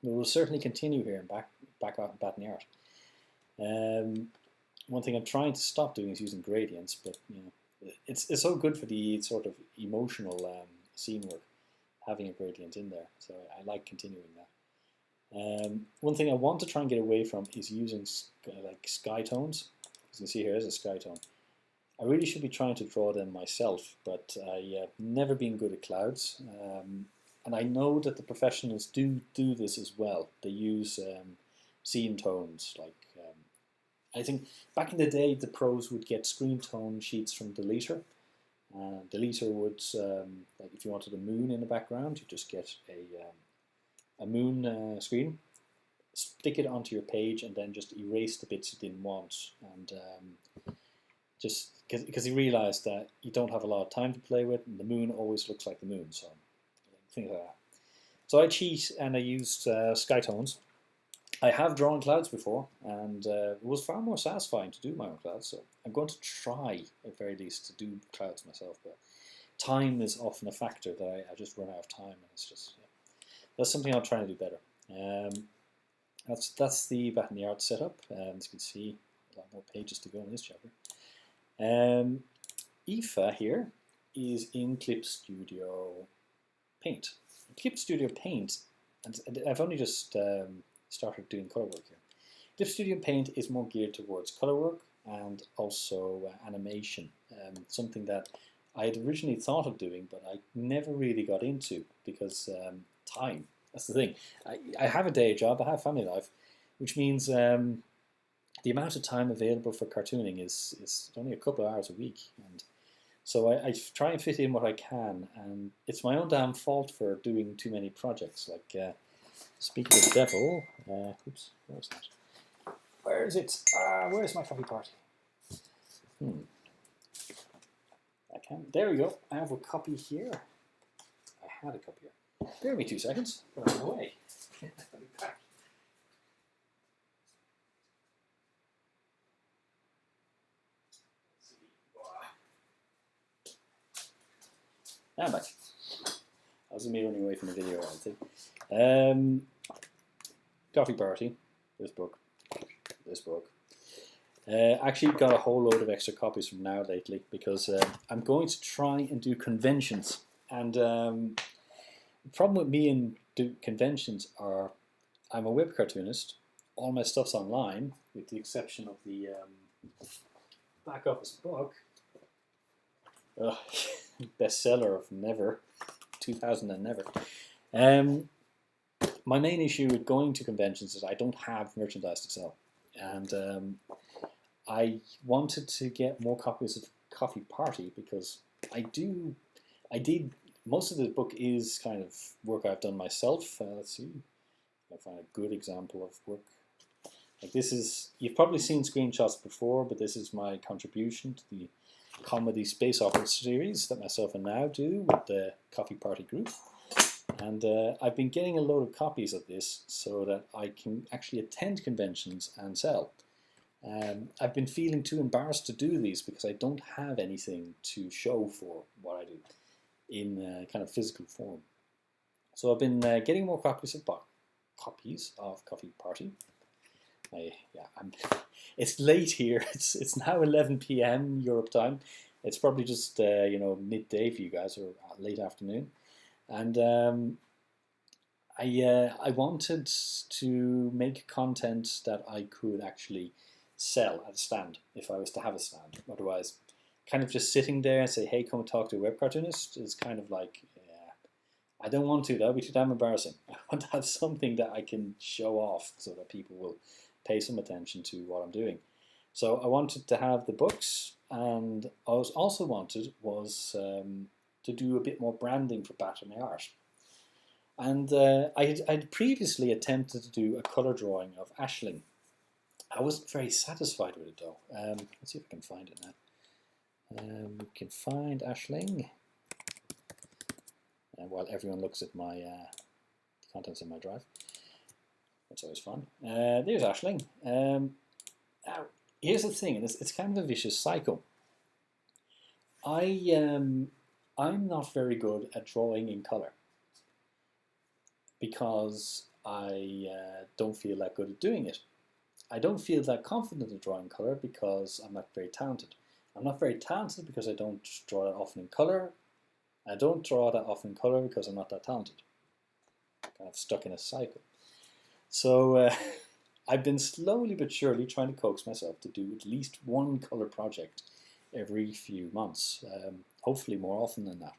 We will certainly continue here in back in art. One thing I'm trying to stop doing is using gradients, but it's so good for the sort of emotional scene work, having a gradient in there. So I like continuing that. One thing I want to try and get away from is using like sky tones. As you can see here is a sky tone. I really should be trying to draw them myself, but I've never been good at clouds. And I know that the professionals do this as well. They use scene tones. Like I think back in the day, the pros would get screen tone sheets from Deleter. Deleter would, like if you wanted a moon in the background, you just get a moon screen, stick it onto your page, and then just erase the bits you didn't want. And just because he realized that you don't have a lot of time to play with, and the moon always looks like the moon. So things like that. So I cheat and I used sky tones. I have drawn clouds before, and it was far more satisfying to do my own clouds. So I'm going to try, at very least, to do clouds myself. But time is often a factor that I just run out of time, and it's just that's something I'm trying to do better. That's the Back in the Art setup. As you can see, a lot more pages to go in this chapter. Aoife here is in Clip Studio Paint. Clip Studio Paint, and I've only just started doing color work here. Clip Studio Paint is more geared towards color work and also animation, something that I had originally thought of doing, but I never really got into because time. That's the thing. I have a day job, I have a family life, which means the amount of time available for cartooning is only a couple of hours a week, and so I try and fit in what I can, and it's my own damn fault for doing too many projects. Like, speaking of the devil, oops, where's that? Where is it? Where's my coffee party? I can't. There we go. I have a copy here. I had a copy here. Bear with me 2 seconds. Put it away. I'll be back. I'm back. I was me running away from the video, I think. Coffee Party, this book. Actually got a whole load of extra copies from now lately because I'm going to try and do conventions. And the problem with me and conventions are I'm a web cartoonist. All my stuff's online, with the exception of the back office book. Bestseller of never, 2000 and never. My main issue with going to conventions is I don't have merchandise to sell, and I wanted to get more copies of Coffee Party because most of the book is kind of work I've done myself. Let's see if I find a good example of work. Like this is, you've probably seen screenshots before, but this is my contribution to the comedy space opera series that myself and Now do with the Coffee Party group. And I've been getting a load of copies of this so that I can actually attend conventions and sell. I've been feeling too embarrassed to do these because I don't have anything to show for what I do in kind of physical form. So I've been getting more copies of Coffee Party. it's late here. It's now 11 p.m. Europe time. It's probably just midday for you guys, or late afternoon. And I wanted to make content that I could actually sell at a stand if I was to have a stand. Otherwise, kind of just sitting there and say, "Hey, come and talk to a web cartoonist," is kind of like, yeah, I don't want to. That would be too damn embarrassing. I want to have something that I can show off so that people will pay some attention to what I'm doing. So I wanted to have the books, and I also wanted was to do a bit more branding for Battery Art. And I'd previously attempted to do a colour drawing of Aisling. I wasn't very satisfied with it though. Let's see if I can find it now. We can find Aisling. While everyone looks at my contents in my drive. That's always fun. There's Aisling. Now, here's the thing, and it's kind of a vicious cycle. I'm not very good at drawing in colour, because I don't feel that good at doing it. I don't feel that confident at drawing colour because I'm not very talented. I'm not very talented because I don't draw that often in colour. I don't draw that often in colour because I'm not that talented. Kind of stuck in a cycle. So I've been slowly but surely trying to coax myself to do at least one colour project every few months. Hopefully more often than that.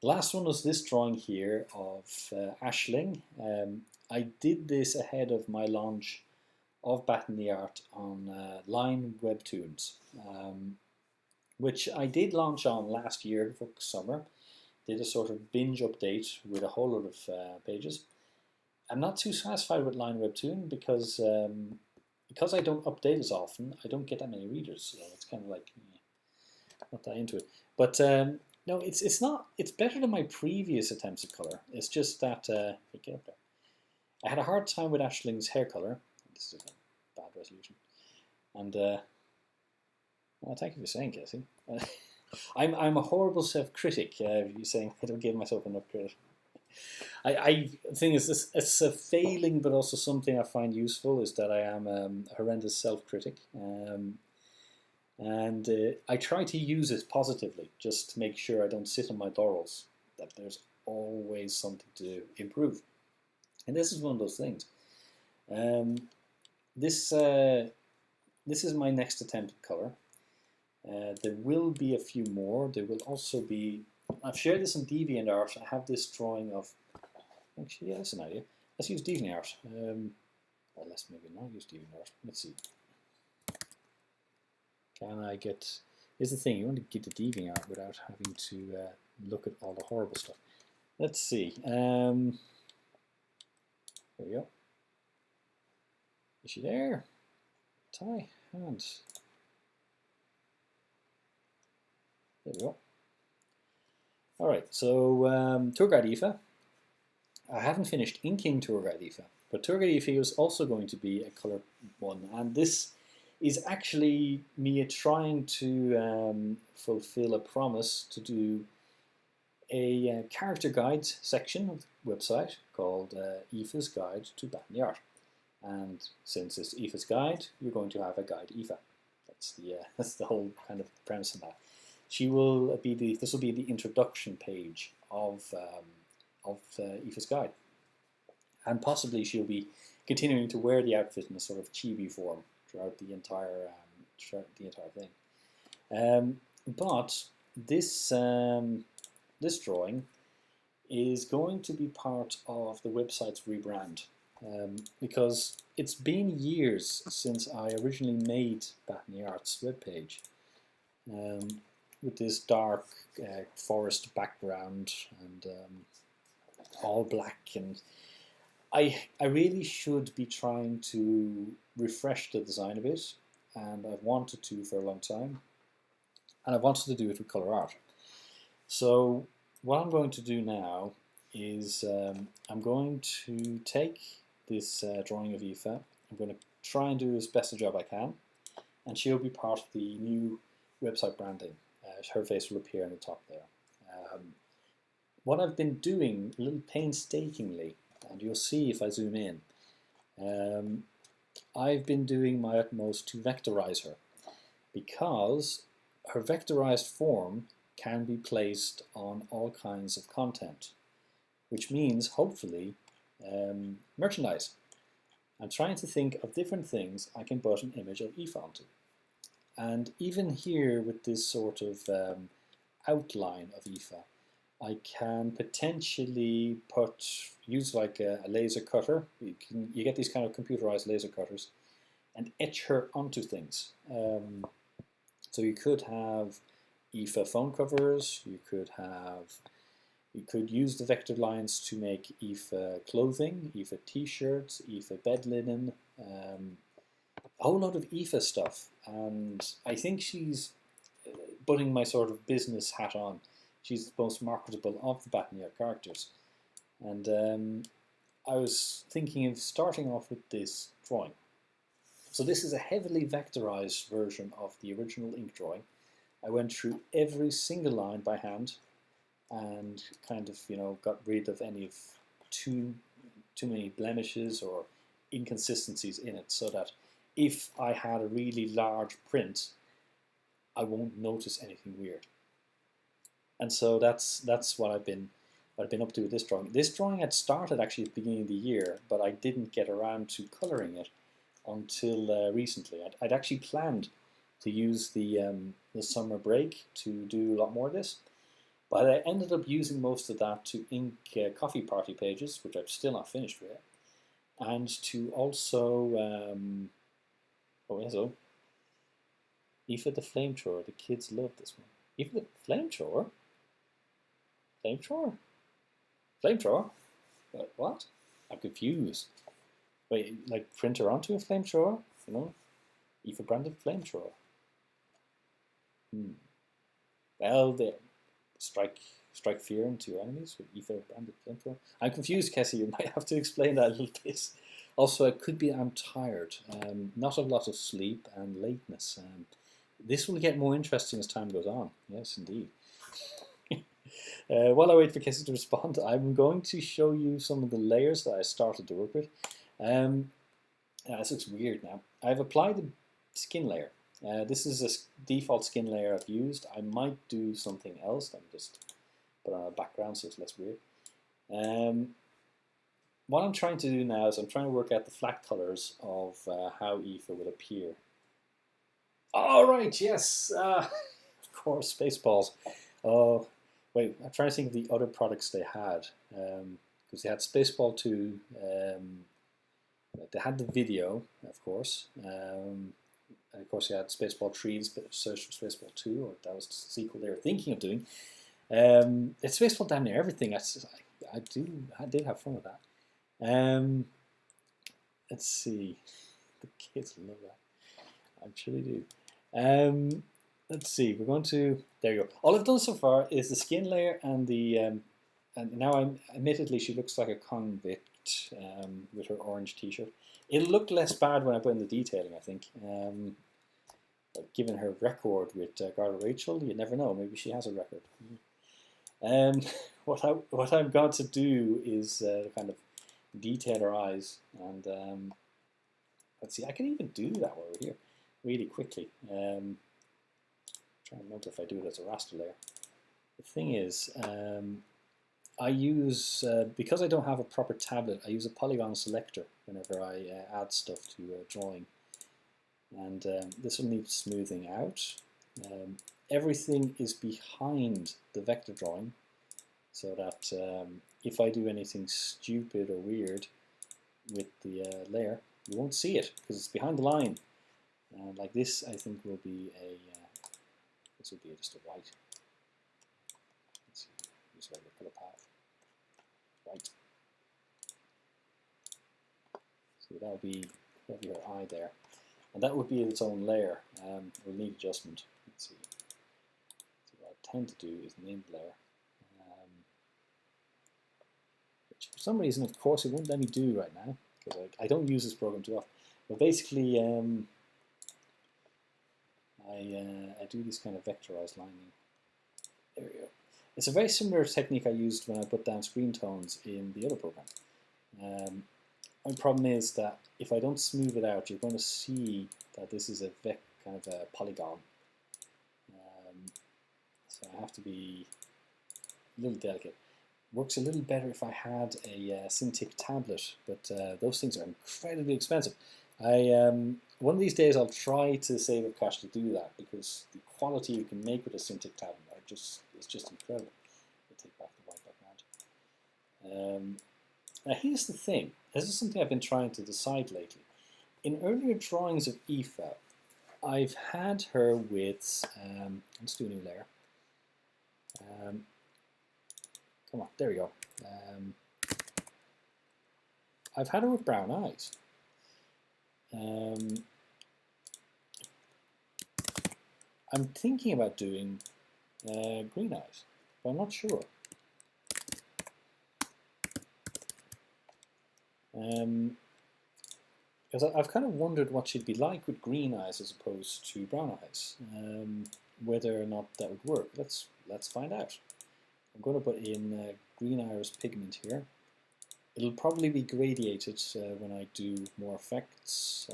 The last one was this drawing here of Aisling. I did this ahead of my launch of Battery Art on Line Webtoons, which I did launch on last year for summer. Did a sort of binge update with a whole lot of pages. I'm not too satisfied with Line Webtoon because I don't update as often. I don't get that many readers, so it's kind of like not that into it. But no, it's not. It's better than my previous attempts at colour. It's just that get up there. I had a hard time with Aisling's hair colour. This is a bad resolution. And well, thank you for saying, Casey. I'm a horrible self-critic. You're saying I don't give myself enough credit. The thing is, it's a failing, but also something I find useful, is that I am a horrendous self-critic. And I try to use it positively, just to make sure I don't sit on my laurels, that there's always something to improve. And this is one of those things. This is my next attempt at colour. There will be a few more. There will also be, I've shared this on DeviantArt. I have this drawing of, actually, yeah, that's an idea. Let's use DeviantArt. Or let's maybe not use DeviantArt. Let's see. Can I get, here's the thing, you want to get the DeviantArt without having to look at all the horrible stuff. Let's see. There we go. Is she there? Tie, hands. There we go. Alright, so Tour Guide Aoife. I haven't finished inking Tour Guide Aoife, but Tour Guide Aoife is also going to be a colour one, and this is actually me trying to fulfill a promise to do a character guide section of the website called Aoife's Guide to Battery Art. And since it's Aoife's Guide, you're going to have a guide Aoife. That's the whole kind of premise of that. She will be this will be the introduction page of Aoife's Guide, and possibly she'll be continuing to wear the outfit in a sort of chibi form throughout the entire thing. But this this drawing is going to be part of the website's rebrand, because it's been years since I originally made Battery Art's webpage. With this dark forest background and all black, and I really should be trying to refresh the design a bit, and I've wanted to for a long time, and I wanted to do it with colour art. So what I'm going to do now is I'm going to take this drawing of Aoife. I'm going to try and do as best a job I can, and she'll be part of the new website branding. Her face will appear on the top there. What I've been doing a little painstakingly, and you'll see if I zoom in, I've been doing my utmost to vectorize her because her vectorized form can be placed on all kinds of content, which means hopefully merchandise. I'm trying to think of different things I can put an image of Aoife onto. And even here with this sort of outline of Aoife, I can potentially use like a laser cutter. You get these kind of computerized laser cutters and etch her onto things. So you could have Aoife phone covers, you could use the vector lines to make Aoife clothing, Aoife t-shirts, Aoife bed linen, a whole lot of Aoife stuff. And I think she's putting my sort of business hat on. She's the most marketable of the Batman characters. And I was thinking of starting off with this drawing. So this is a heavily vectorized version of the original ink drawing. I went through every single line by hand and kind of, got rid of any of too many blemishes or inconsistencies in it, so that if I had a really large print, I won't notice anything weird. And so that's what I've been up to with this drawing. This drawing had started actually at the beginning of the year, but I didn't get around to colouring it until recently. I'd actually planned to use the summer break to do a lot more of this, but I ended up using most of that to ink coffee party pages, which I've still not finished with, and to also Aoife the Flamethrower. The kids love this one. Aoife the Flamethrower? Flamethrower? Flamethrower? What? I'm confused. Wait, like print her onto a flamethrower? Aoife branded flamethrower. Well, there. Strike fear into your enemies with Aoife branded flamethrower. I'm confused, Cassie. You might have to explain that a little bit. Also, it could be I'm tired. Not a lot of sleep and lateness. This will get more interesting as time goes on. Yes, indeed. While I wait for Cassie to respond, I'm going to show you some of the layers that I started to work with. This looks weird now. I've applied the skin layer. This is a default skin layer I've used. I might do something else. Let me just put on a background so it's less weird. What I'm trying to do now is I'm trying to work out the flat colors of how Aoife will appear. All right, yes, of course, Spaceballs. Oh, wait, I'm trying to think of the other products they had, because they had Spaceball 2. They had the video, of course. And of course, you had Spaceball 3, Search for Spaceball 2, or that was the sequel they were thinking of doing. It's Spaceball damn near everything. I did have fun with that. Let's see. The kids love that. I truly do. Let's see. We're going to. There you go. All I've done so far is the skin layer and the. And now, admittedly, she looks like a convict with her orange T-shirt. It'll look less bad when I put in the detailing, I think. Given her record with RAWRtacular, you never know. Maybe she has a record. What I've got to do is kind of detail her eyes, and let's see. I can even do that while we're here, really quickly. Trying to remember if I do it as a raster layer. The thing is, I use, because I don't have a proper tablet, I use a polygon selector whenever I add stuff to a drawing. And this will need smoothing out. Everything is behind the vector drawing, so that if I do anything stupid or weird with the layer, you won't see it because it's behind the line. Like this, I think will be this would be just a white. Let's see, use the color path. White. So that would be your eye there, and that would be its own layer. We'll need adjustment. Let's see. So what I tend to do is name layer, which for some reason, of course, it won't let me do right now because I don't use this program too often. But basically, I do this kind of vectorized lining. There we go. It's a very similar technique I used when I put down screen tones in the other program. my problem is that if I don't smooth it out, you're going to see that this is a kind of a polygon. So I have to be a little delicate. Works a little better if I had a Cintiq tablet, but those things are incredibly expensive. One of these days I'll try to save up cash to do that, because the quality you can make with a Cintiq tablet is just incredible. I'll take back the white background. Now here's the thing. This is something I've been trying to decide lately. In earlier drawings of Aoife, I've had her with, let's do a new layer. Come on, there we go. I've had her with brown eyes. I'm thinking about doing green eyes, but I'm not sure. Because I've kind of wondered what she'd be like with green eyes as opposed to brown eyes, whether or not that would work. Let's find out. I'm going to put in green iris pigment here. It'll probably be gradiated when I do more effects.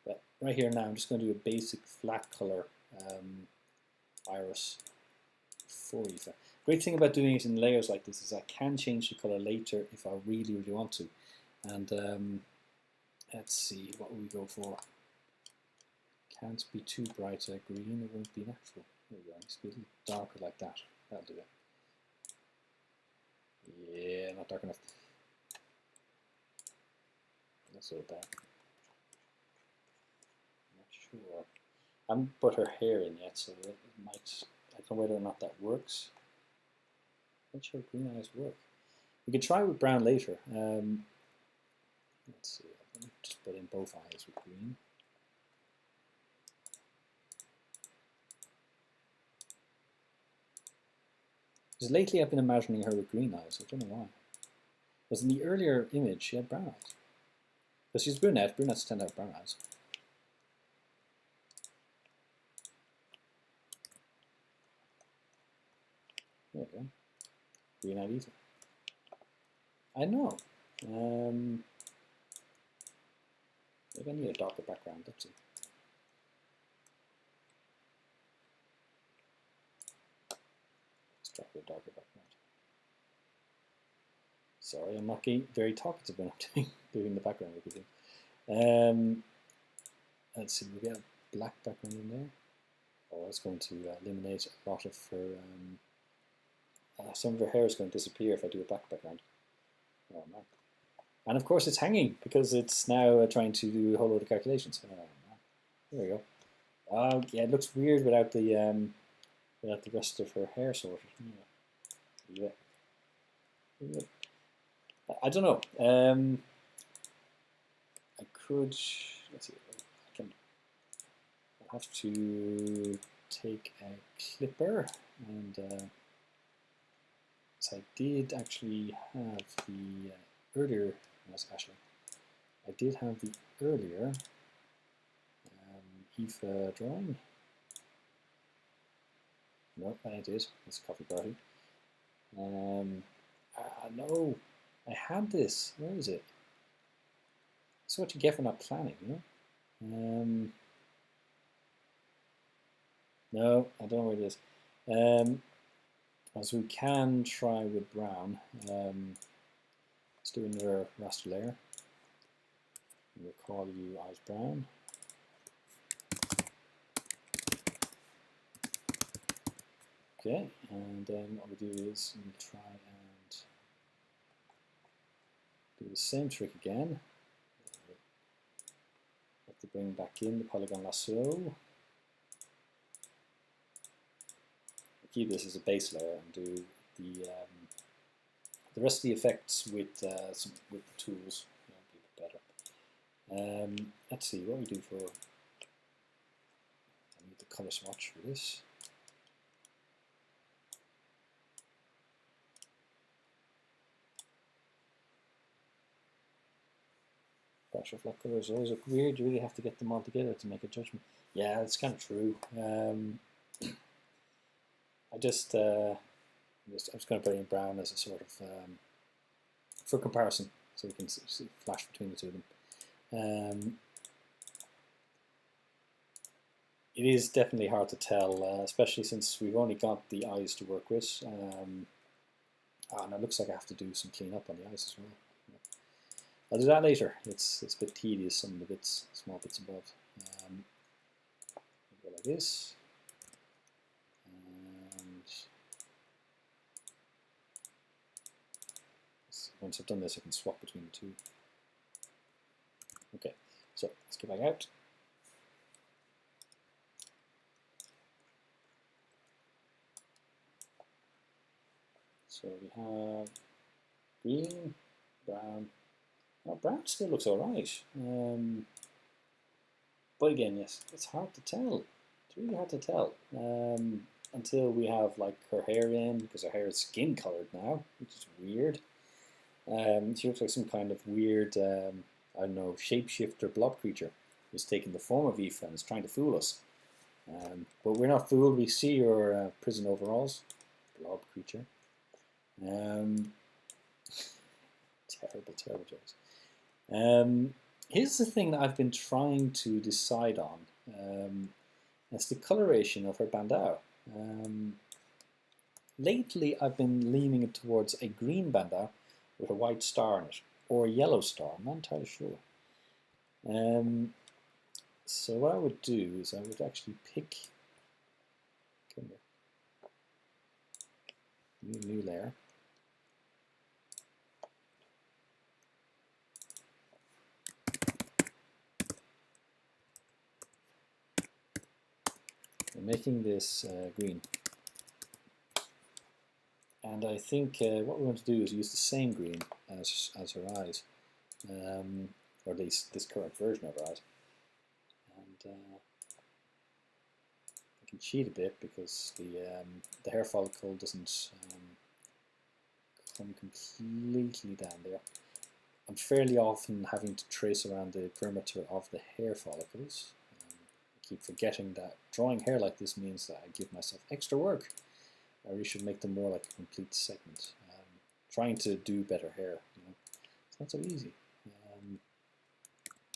But right here now, I'm just going to do a basic flat color iris for Aoife. Great thing about doing it in layers like this is I can change the color later if I really, really want to. And let's see, what will we go for? Can't be too bright green, it won't be natural. There we go, it needs to be a little darker like that. That'll do it. Yeah, not dark enough. That's so bad. Not sure. I haven't put her hair in yet, so it might. I don't know whether or not that works. I'm not sure green eyes work. We could try with brown later. Let's see. Let me just put in both eyes with green. Because lately I've been imagining her with green eyes. I don't know why. Because in the earlier image she had brown eyes. Because she's brunette. Brunettes tend to have brown eyes. There we go. Green eyed Aoife. I know. Maybe I need a darker background. Let's see. Let's try with a darker background. Sorry, I'm not getting very talkative when I'm doing the background everything. Let's see, we get a black background in there. Oh, it's going to eliminate a lot of her. Some of her hair is going to disappear if I do a black background. Oh man. And of course it's hanging because it's now trying to do a whole load of calculations. Oh, man. There we go. Yeah, it looks weird without the rest of her hair sorted. Yeah. I don't know. I could. Let's see. I'll have to take a clipper and. So I did actually have the earlier. That's Ashley. I did have the earlier Aoife drawing. No, I did. It's a coffee party. No, I had this. Where is it? That's what you get for not planning, you know? No, I don't know where it is. As we can try with brown. Let's do another raster layer. We'll call you eyes brown. Okay, and then what we do is we'll try and do the same trick again. Have to bring back in the polygon lasso. Keep this as a base layer and do the rest of the effects with the tools. Keep it better. Let's see what we do for. I need the color swatch for this. Pressure flat colors always look weird. You really have to get them all together to make a judgment. Yeah, it's kind of true. I was going to put in brown as a sort of for comparison. so you can see flash between the two of them. It is definitely hard to tell, especially since we've only got the eyes to work with. And it looks like I have to do some cleanup on the eyes as well. I'll do that later. It's a bit tedious, some of the bits, small bits above. Go like this. And once I've done this, I can swap between the two. Okay, so let's get back out. So we have green, brown. Oh, brown still looks alright. But again, yes, it's hard to tell. It's really hard to tell. Until we have like her hair in, because her hair is skin colored now, which is weird. She looks like some kind of weird, I don't know, shapeshifter blob creature who's taking the form of Aoife and is trying to fool us. But we're not fooled. We see her prison overalls. Blob creature. Terrible jokes. Here's the thing that I've been trying to decide on. It's the coloration of her bandau. Lately, I've been leaning towards a green bandau with a white star on it, or a yellow star. I'm not entirely sure. So what I would do is I would actually pick new layer. I'm making this green. And I think what we want to do is use the same green as her eyes, or at least this current version of her eyes. And I can cheat a bit because the hair follicle doesn't come completely down there. I'm fairly often having to trace around the perimeter of the hair follicles. I keep forgetting that drawing hair like this means that I give myself extra work. I really should make them more like a complete segment. Trying to do better hair, you know, it's not so easy.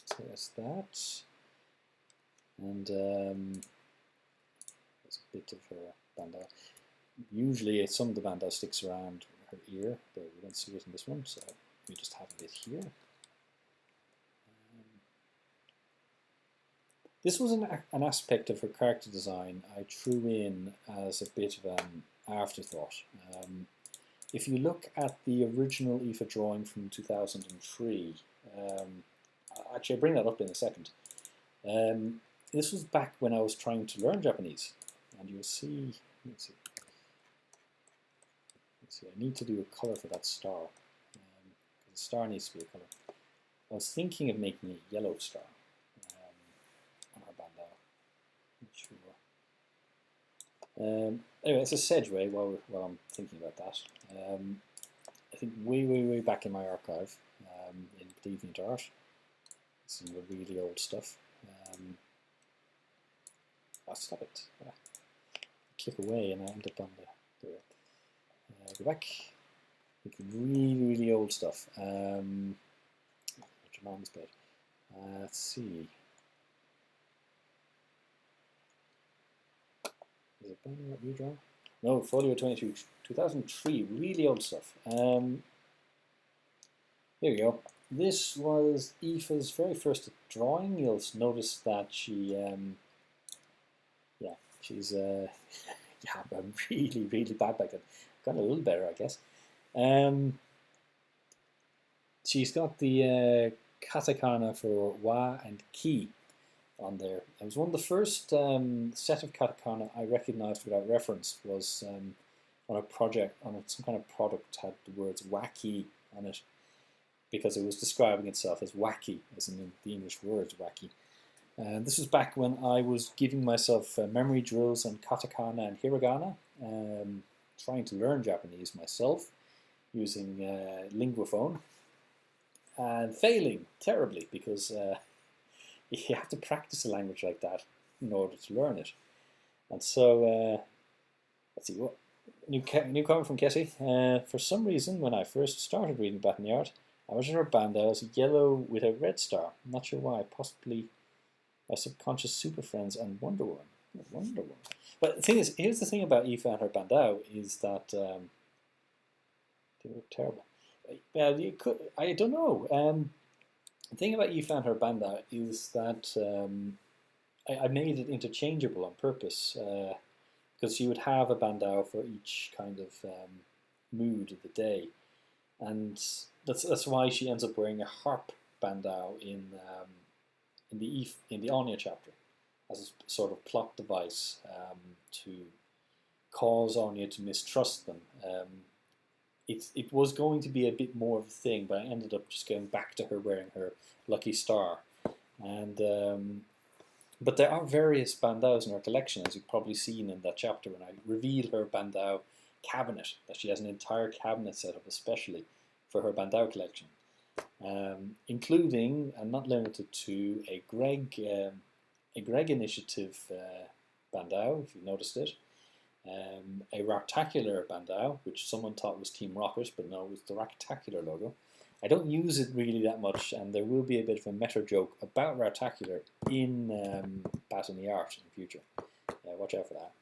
So there's that, and there's a bit of her bandau. Usually, some of the bandau sticks around her ear, but we don't see it in this one, so we just have a bit here. This was an aspect of her character design I threw in as a bit of an afterthought. If you look at the original Aoife drawing from 2003, actually I'll bring that up in a second. This was back when I was trying to learn Japanese, and you'll see, let's see, I need to do a color for that star. The star needs to be a color. I was thinking of making a yellow star. Anyway, it's a Sedgway while I'm thinking about that. I think way back in my archive, in DeviantArt, some of the really old stuff. Stop it. Click away and I end up on the go back. Really old stuff. What's your mom's bed? Let's see. Is it Banner that we draw? No, Folio 22, 2003, really old stuff. Here we go. This was Aoife's very first drawing. You'll notice that she, she's, I'm really bad back then. Got a little better, I guess. She's got the katakana for wa and ki on there. It was one of the first set of katakana I recognized without reference. Was on a project, on some kind of product, had the words wacky on it because it was describing itself as wacky, as in the English words wacky. This was back when I was giving myself memory drills on katakana and hiragana, trying to learn Japanese myself using linguaphone, and failing terribly because you have to practice a language like that in order to learn it. And so, let's see, what new comment from Kessie. For some reason, when I first started reading Batten Yard, Original Bandai is yellow with a red star. I'm not sure why. Possibly by subconscious super friends and Wonder Woman. Wonder Woman. But the thing is, here's the thing about Aoife and her Bandau is that they were terrible. Well, you could, I don't know. The thing about Aoife and her Bandau is that I made it interchangeable on purpose because you would have a Bandau for each kind of mood of the day, and that's why she ends up wearing a harp Bandau in the Anya chapter as a sort of plot device to cause Anya to mistrust them. It was going to be a bit more of a thing, but I ended up just going back to her wearing her lucky star. And but there are various bandaus in her collection, as you've probably seen in that chapter when I reveal her bandau cabinet, that she has an entire cabinet set up especially for her bandau collection, including, and not limited to, a Greg Initiative bandau, if you noticed it, a RAWRtacular bandau, which someone thought was Team Rocket, but no, it was the RAWRtacular logo. I don't use it really that much, and there will be a bit of a meta joke about RAWRtacular in Bat in the Art in the future. Watch out for that.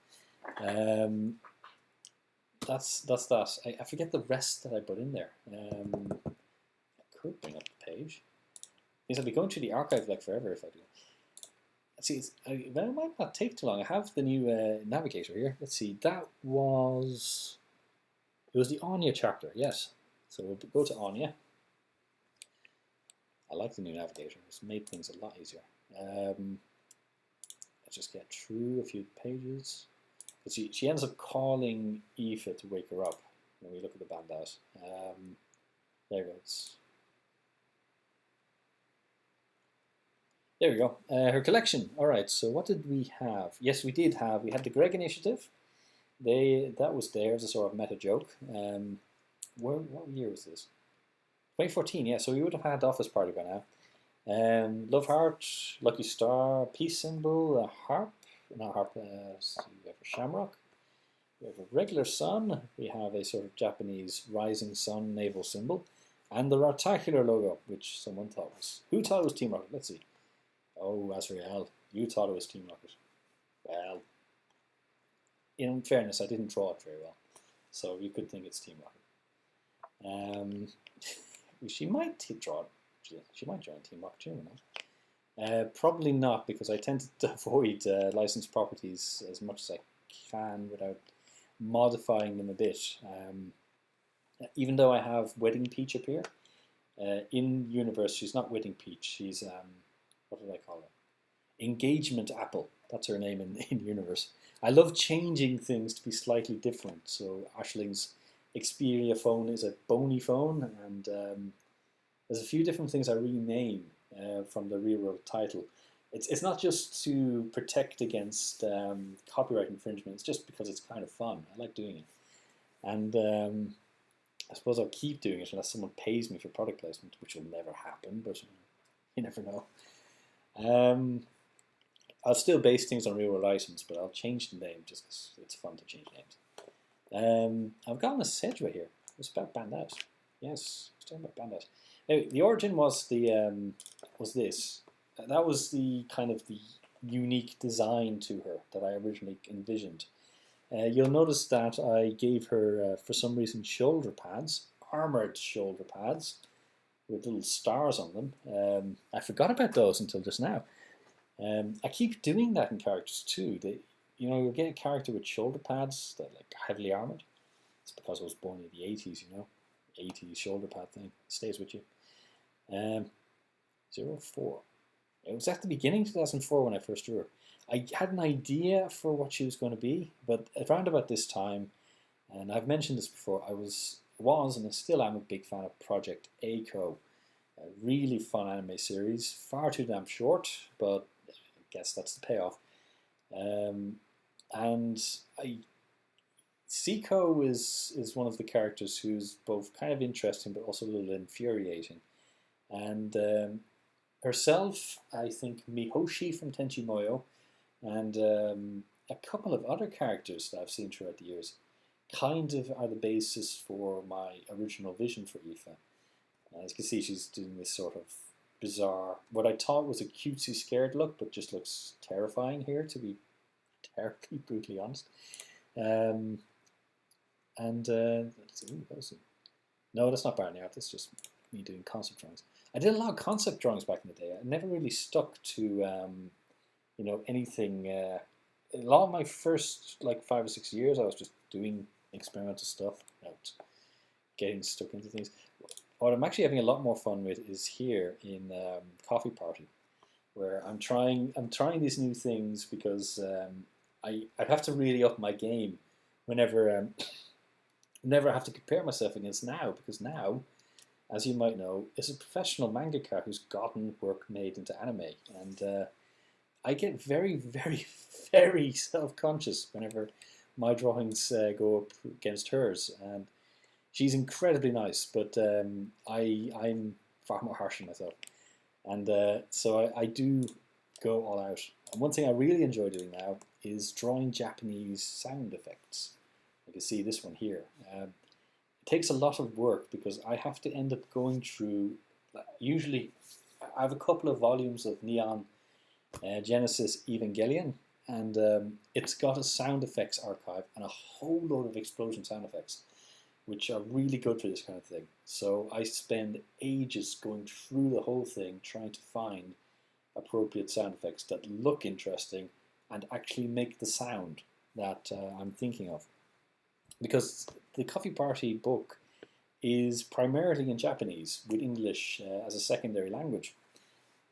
That's that. I forget the rest that I put in there. I could bring up the page. Because I'll be going through the archive like forever if I do. Let's see, well, it might not take too long. I have the new navigator here. Let's see, it was the Anya chapter, yes. So we'll go to Anya. I like the new navigator. It's made things a lot easier. Let's just get through a few pages. She ends up calling Aoife to wake her up when we look at the bandaus. There it goes. There we go. Her collection. All right. So what did we have? Yes, we had the Greg Initiative. That was there as a sort of meta joke. What year was this? 2014. Yeah. So we would have had Office Party by now. Love Heart, Lucky Star, Peace Symbol, a harp. Not harp. We have a shamrock. We have a regular sun. We have a sort of Japanese rising sun naval symbol, and the RAWRtacular logo, which someone thought was. Who thought it was Team Rocket? Let's see. Oh, Azrael, you thought it was Team Rocket. Well, in fairness, I didn't draw it very well, so you could think it's Team Rocket. She might draw it. She might join Team Rocket too, you know. Probably not, because I tend to avoid licensed properties as much as I can without modifying them a bit. Even though I have Wedding Peach up here, in universe she's not Wedding Peach. She's what did I call her? Engagement Apple. That's her name in universe. I love changing things to be slightly different. So Ashling's Xperia phone is a bony phone, and there's a few different things I rename from the real world title. It's not just to protect against copyright infringement. It's just because it's kind of fun. I like doing it, and I suppose I'll keep doing it unless someone pays me for product placement, which will never happen. But you never know. I'll still base things on real world items, but I'll change the name just because it's fun to change names. I've gotten a segue here. It's about bandaus. Yes, it's talking about bandaus. Now, the origin was this. That was the kind of the unique design to her that I originally envisioned. You'll notice that I gave her, for some reason, shoulder pads, armored shoulder pads, with little stars on them. I forgot about those until just now. I keep doing that in characters too. You'll get a character with shoulder pads that are like heavily armored. It's because I was born in the 80s, 80s shoulder pad thing. It stays with you. 04. It was at the beginning of 2004 when I first drew her. I had an idea for what she was going to be, but around about this time, and I've mentioned this before, I was and I still am a big fan of Project A-ko. A really fun anime series, far too damn short, but I guess that's the payoff. And Seiko is one of the characters who's both kind of interesting but also a little infuriating. And herself, I think Mihoshi from Tenchi Muyo, and a couple of other characters that I've seen throughout the years kind of are the basis for my original vision for Aoife. As you can see, she's doing this sort of bizarre, what I thought was a cutesy scared look, but just looks terrifying here, to be terribly brutally honest. And let's see, no, that's not Barney art. That's just me doing concept drawings. I did a lot of concept drawings back in the day. I never really stuck to anything. A lot of my first 5 or 6 years, I was just doing experimental stuff, getting stuck into things. What I'm actually having a lot more fun with is here in Coffee Party, where I'm trying these new things because I have to really up my game whenever I have to compare myself against now, because now, as you might know, is a professional mangaka who's gotten work made into anime, and I get very, very, very self-conscious whenever my drawings go up against hers, and she's incredibly nice, but I'm far more harsh on myself, and so I do go all out. And one thing I really enjoy doing now is drawing Japanese sound effects. You can see this one here. It takes a lot of work because I have to end up going through, usually I have a couple of volumes of Neon Genesis Evangelion, and it's got a sound effects archive and a whole load of explosion sound effects, which are really good for this kind of thing. So I spend ages going through the whole thing trying to find appropriate sound effects that look interesting and actually make the sound that I'm thinking of. Because the Coffee Party book is primarily in Japanese with English as a secondary language.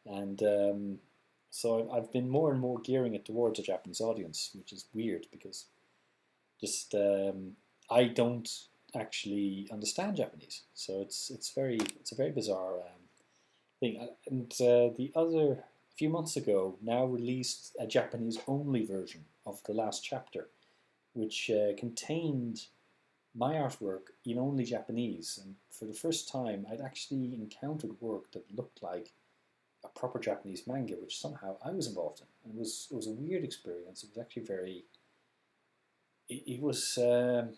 And so I've been more and more gearing it towards a Japanese audience, which is weird because just I don't actually understand Japanese. So it's a very bizarre thing. And a few months ago, now released a Japanese only version of the last chapter, which contained my artwork in only Japanese. And for the first time, I'd actually encountered work that looked like a proper Japanese manga, which somehow I was involved in. And it was a weird experience. It was actually very. It was a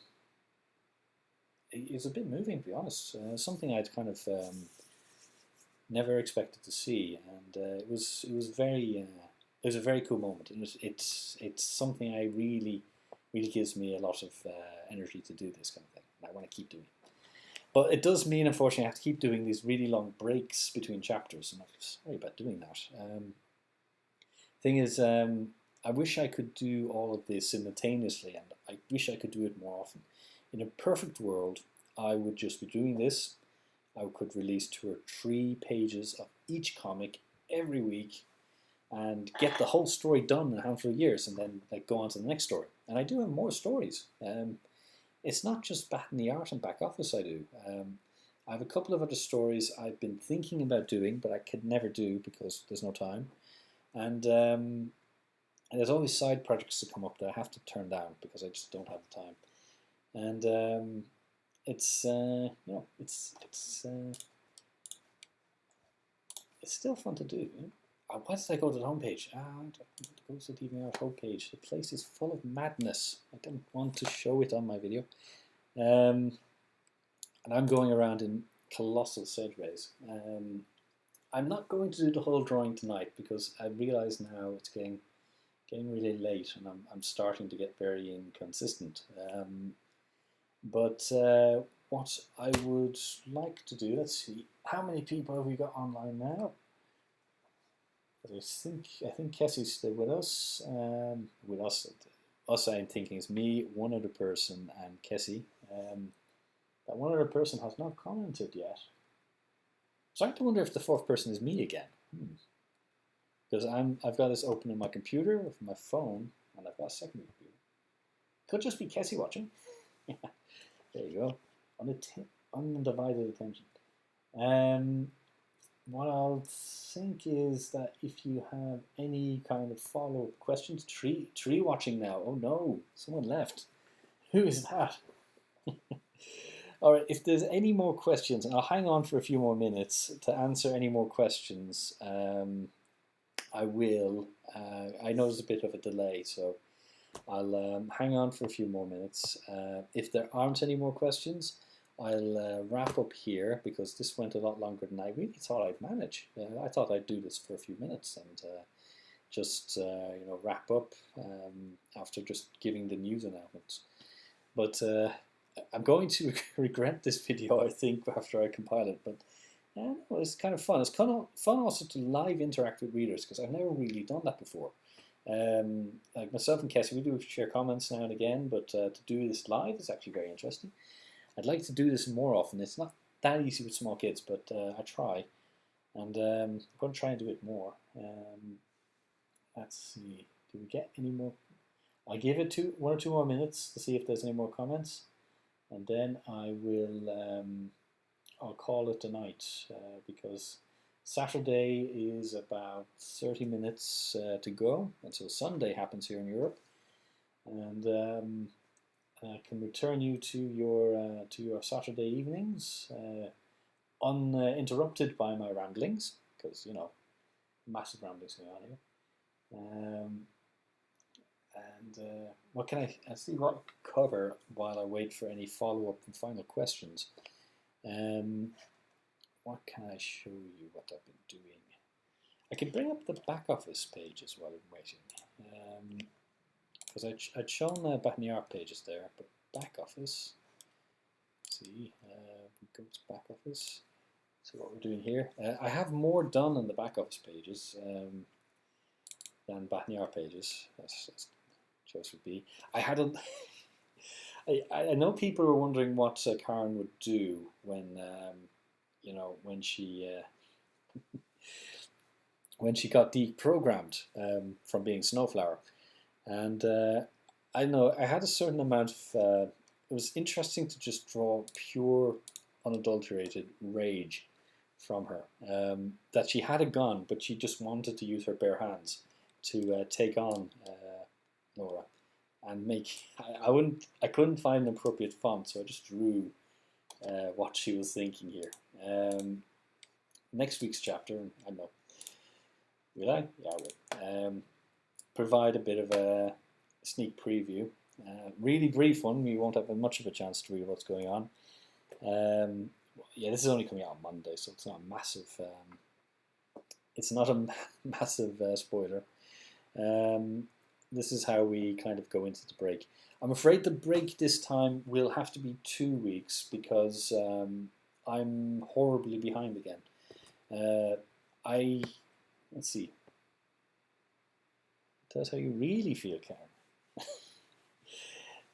bit moving, to be honest. Something I'd kind of never expected to see, and it was a very cool moment. And it's something I really gives me a lot of energy to do this kind of thing, and I want to keep doing it. But it does mean, unfortunately, I have to keep doing these really long breaks between chapters, and I'm sorry about doing that. Thing is, I wish I could do all of this simultaneously, and I wish I could do it more often. In a perfect world, I would just be doing this. I could release 2 or 3 pages of each comic every week and get the whole story done in a handful of years, and then go on to the next story. And I do have more stories. It's not just Bat in the Art and Back Office I do. I have a couple of other stories I've been thinking about doing, but I could never do because there's no time. And there's always side projects that come up that I have to turn down because I just don't have the time. And it's still fun to do. Why did I go to the homepage? Go to the DeviantArt homepage. The place is full of madness. I don't want to show it on my video. And I'm going around in colossal segues. I'm not going to do the whole drawing tonight because I realise now it's getting really late, and I'm starting to get very inconsistent. But what I would like to do, let's see, how many people have we got online now? I think Kessie's still with us. Us I'm thinking is me, one other person, and Kessie. That one other person has not commented yet. So I have to wonder if the 4th person is me again. Because I've got this open on my computer with my phone, and I've got a second computer. Could just be Kessie watching. There you go. Undivided attention. What I'll think is that if you have any kind of follow-up questions, tree watching now. Oh no, someone left. Who is that? All right, if there's any more questions, and I'll hang on for a few more minutes to answer any more questions, I will. I know there's a bit of a delay, so I'll hang on for a few more minutes. If there aren't any more questions, I'll wrap up here because this went a lot longer than I really thought I'd manage. I thought I'd do this for a few minutes and just wrap up after just giving the news announcements. But I'm going to regret this video, I think, after I compile it. But yeah, no, it's kind of fun. It's kind of fun also to live interact with readers because I've never really done that before. Like myself and Cassie, we do share comments now and again, but to do this live is actually very interesting. I'd like to do this more often. It's not that easy with small kids, but I try. And I'm going to try and do it more. Let's see. Do we get any more? I give it 1 or 2 more minutes to see if there's any more comments. And then I will, I'll call it a night because Saturday is about 30 minutes to go. And so Sunday happens here in Europe. And I can return you to your Saturday evenings uninterrupted by my ramblings, because massive ramblings going on here. What can I see what cover while I wait for any follow-up and final questions? What can I show you what I've been doing? I can bring up the back office pages while I'm waiting. Because I'd shown back in the art pages there, but back office, let's see, we go to back office, so what we're doing here, I have more done on the back office pages than back in the art pages, as choice would be. I had a, I know people were wondering what Karen would do when, when she when she got deprogrammed from being Snowflower. And I know I had a certain amount of, it was interesting to just draw pure, unadulterated rage from her. That she had a gun, but she just wanted to use her bare hands to take on Laura. And I couldn't find an appropriate font, so I just drew what she was thinking here. Next week's chapter, I don't know, will I? Yeah, I will. Provide a bit of a sneak preview. Really brief one, we won't have much of a chance to read what's going on. Yeah, this is only coming out on Monday, so it's not a massive spoiler. This is how we kind of go into the break. I'm afraid the break this time will have to be 2 weeks because I'm horribly behind again. Let's see. That's how you really feel,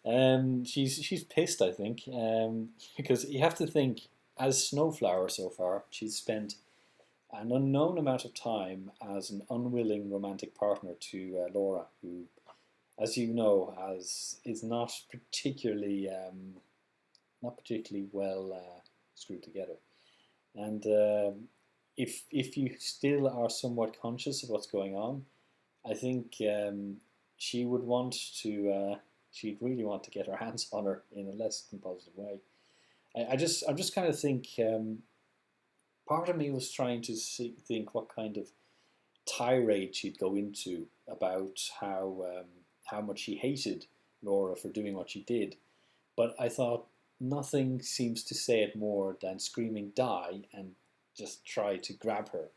Karen. She's pissed, I think, because you have to think, as Snowflower so far, she's spent an unknown amount of time as an unwilling romantic partner to Laura, who, as you know, is not particularly well screwed together. And if you still are somewhat conscious of what's going on, I think she would want to. She'd really want to get her hands on her in a less than positive way. I'm just kind of think. Part of me was trying to think what kind of tirade she'd go into about how much she hated Laura for doing what she did, but I thought nothing seems to say it more than screaming "die" and just try to grab her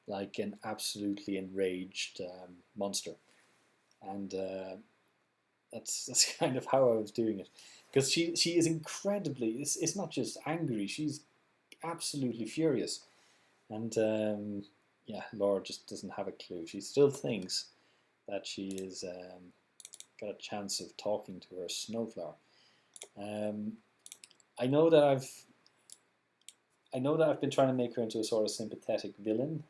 like an absolutely enraged monster. And that's kind of how I was doing it. Because she is incredibly, it's not just angry, she's absolutely furious. And yeah, Laura just doesn't have a clue. She still thinks that she is got a chance of talking to her Snowflower. I know that I've been trying to make her into a sort of sympathetic villain,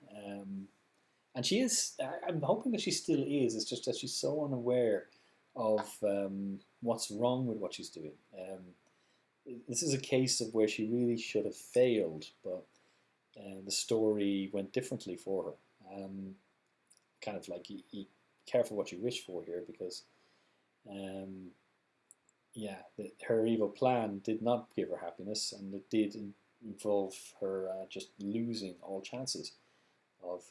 and she is. I'm hoping that she still is. It's just that she's so unaware of what's wrong with what she's doing. This is a case of where she really should have failed, but the story went differently for her. Kind of like you careful what you wish for here, because yeah, her evil plan did not give her happiness, and it did involve her just losing all chances of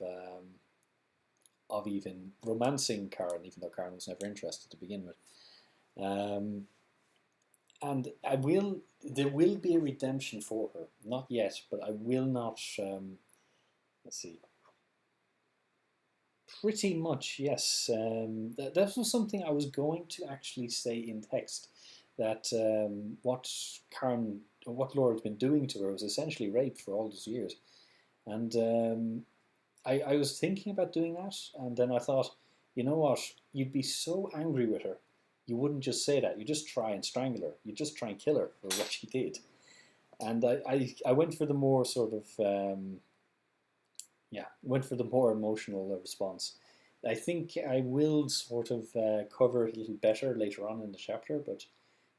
even romancing Karen, even though Karen was never interested to begin with. and there will be a redemption for her. Not yet, but I will not. Let's see. Pretty much, yes. That was something I was going to actually say in text. That what Laura had been doing to her was essentially rape for all those years, and I was thinking about doing that, and then I thought, you know what? You'd be so angry with her, you wouldn't just say that. You just try and strangle her. You just try and kill her for what she did. And I went for the more sort of went for the more emotional response. I think I will sort of cover it a little better later on in the chapter, but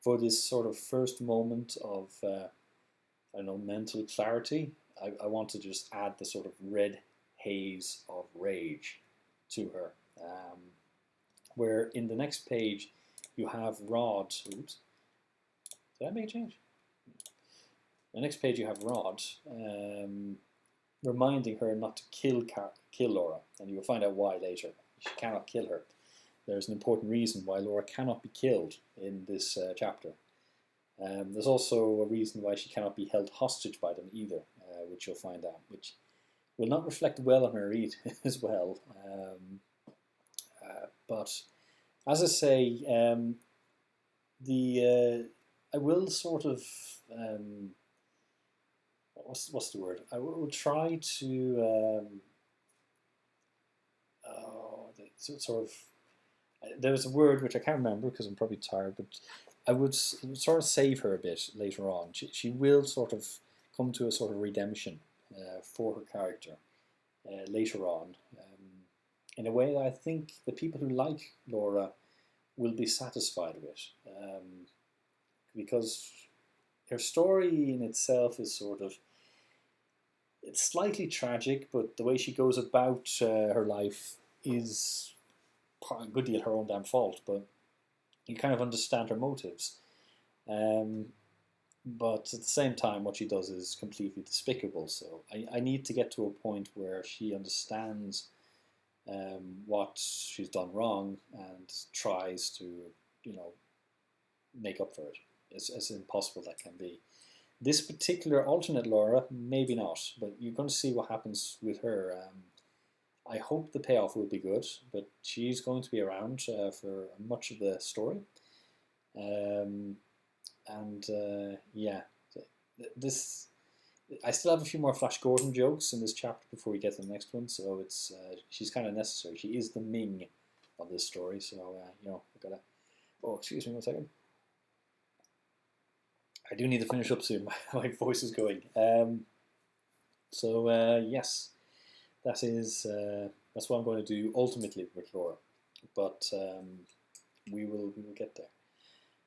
for this sort of first moment of I don't know, mental clarity, I want to just add the sort of red haze of rage to her. Where in the next page you have Rod. Oops, did I make a change? The next page you have Rod reminding her not to kill Laura, and you will find out why later. She cannot kill her. There's an important reason why Laura cannot be killed in this chapter. There's also a reason why she cannot be held hostage by them either, which you'll find out, which will not reflect well on her as well. But as I say, I will sort of what's the word? I will try to sort of. There's a word which I can't remember because I'm probably tired, but I would sort of save her a bit later on. She will sort of come to a sort of redemption for her character later on, in a way that I think the people who like Laura will be satisfied with, because her story in itself is sort of, it's slightly tragic, but the way she goes about her life is a good deal her own damn fault, but you kind of understand her motives. But at the same time, what she does is completely despicable. So I need to get to a point where she understands what she's done wrong and tries to, make up for it, as impossible that can be. This particular alternate Laura, maybe not, but you're going to see what happens with her. I hope the payoff will be good, but she's going to be around for much of the story. This I still have a few more Flash Gordon jokes in this chapter before we get to the next one, so it's she's kind of necessary. She is the Ming of this story, so I gotta. Oh, excuse me, 1 second. I do need to finish up soon. My voice is going. Yes, that's what I'm going to do ultimately with Laura, but we will get there.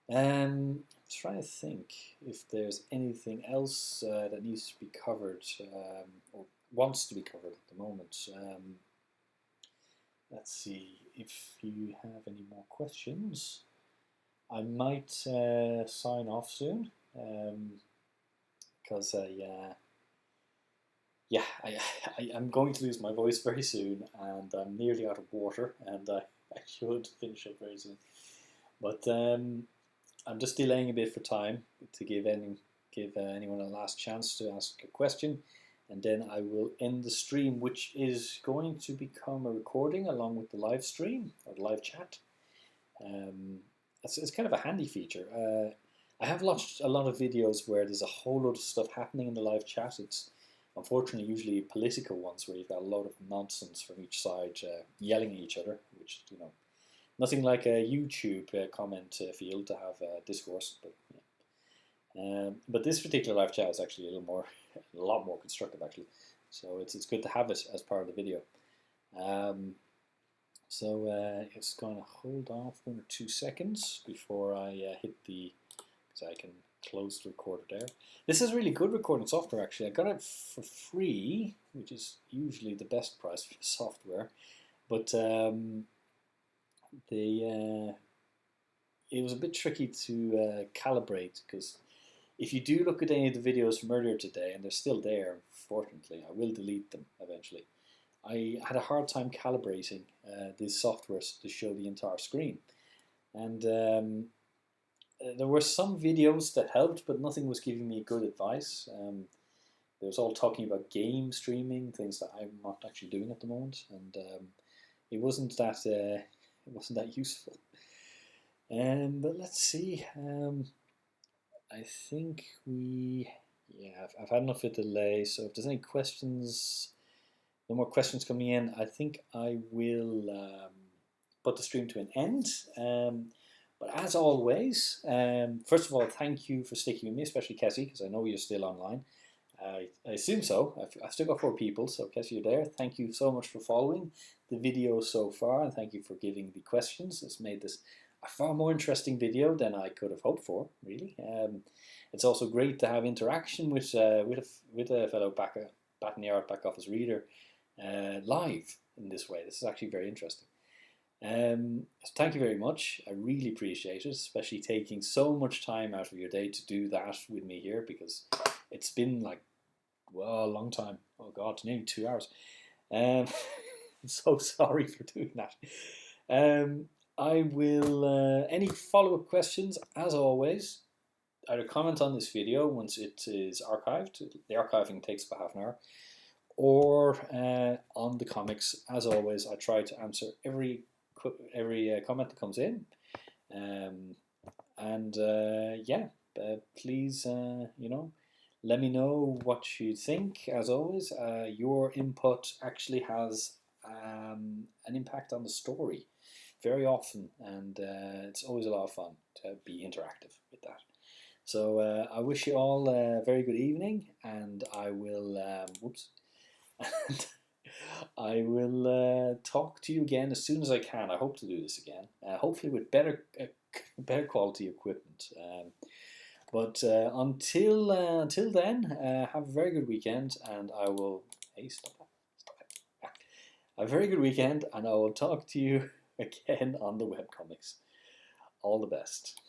I'm trying to think if there's anything else that needs to be covered or wants to be covered at the moment. Let's see if you have any more questions. I might sign off soon because I'm going to lose my voice very soon, and I'm nearly out of water, and I should finish up very soon. But I'm just delaying a bit for time to give anyone a last chance to ask a question, and then I will end the stream, which is going to become a recording along with the live stream or the live chat. It's kind of a handy feature. I have watched a lot of videos where there's a whole lot of stuff happening in the live chat. It's unfortunately usually political ones where you've got a lot of nonsense from each side yelling at each other, which, nothing like a YouTube comment field to have discourse. But this particular live chat is actually a lot more constructive actually. So it's good to have it as part of the video. It's going to hold off 1 or 2 seconds before I hit because I can close the recorder there. This is really good recording software actually. I got it for free, which is usually the best price for the software. But it was a bit tricky to calibrate, because if you do look at any of the videos from earlier today, and they're still there, fortunately, I will delete them eventually. I had a hard time calibrating this software to show the entire screen, and there were some videos that helped, but nothing was giving me good advice. There was all talking about game streaming, things that I'm not actually doing at the moment, and it wasn't that useful. But let's see. I think yeah, I've had enough of the delay. So if there's any questions, no more questions coming in, I think I will put the stream to an end. But as always, first of all, thank you for sticking with me, especially Kessie, because I know you're still online. I assume so. I've still got 4 people, so Kessie, you're there. Thank you so much for following the video so far, and thank you for giving the questions. It's made this a far more interesting video than I could have hoped for, really. It's also great to have interaction with a fellow back in the art back office reader live in this way. This is actually very interesting. So thank you very much. I really appreciate it, especially taking so much time out of your day to do that with me here, because it's been like, well, a long time. Oh God, nearly 2 hours. I'm so sorry for doing that. I will, any follow-up questions, as always, either comment on this video once it is archived. The archiving takes about half an hour. Or on the comics, as always, I try to answer every comment that comes in. Please, let me know what you think. As always, your input actually has an impact on the story very often, and it's always a lot of fun to be interactive with that. So I wish you all a very good evening, and I will, I will talk to you again as soon as I can. I hope to do this again, hopefully with better quality equipment. But until then, have a very good weekend, and I will. Hey, stop that! Have a very good weekend, and I will talk to you again on the webcomics. All the best.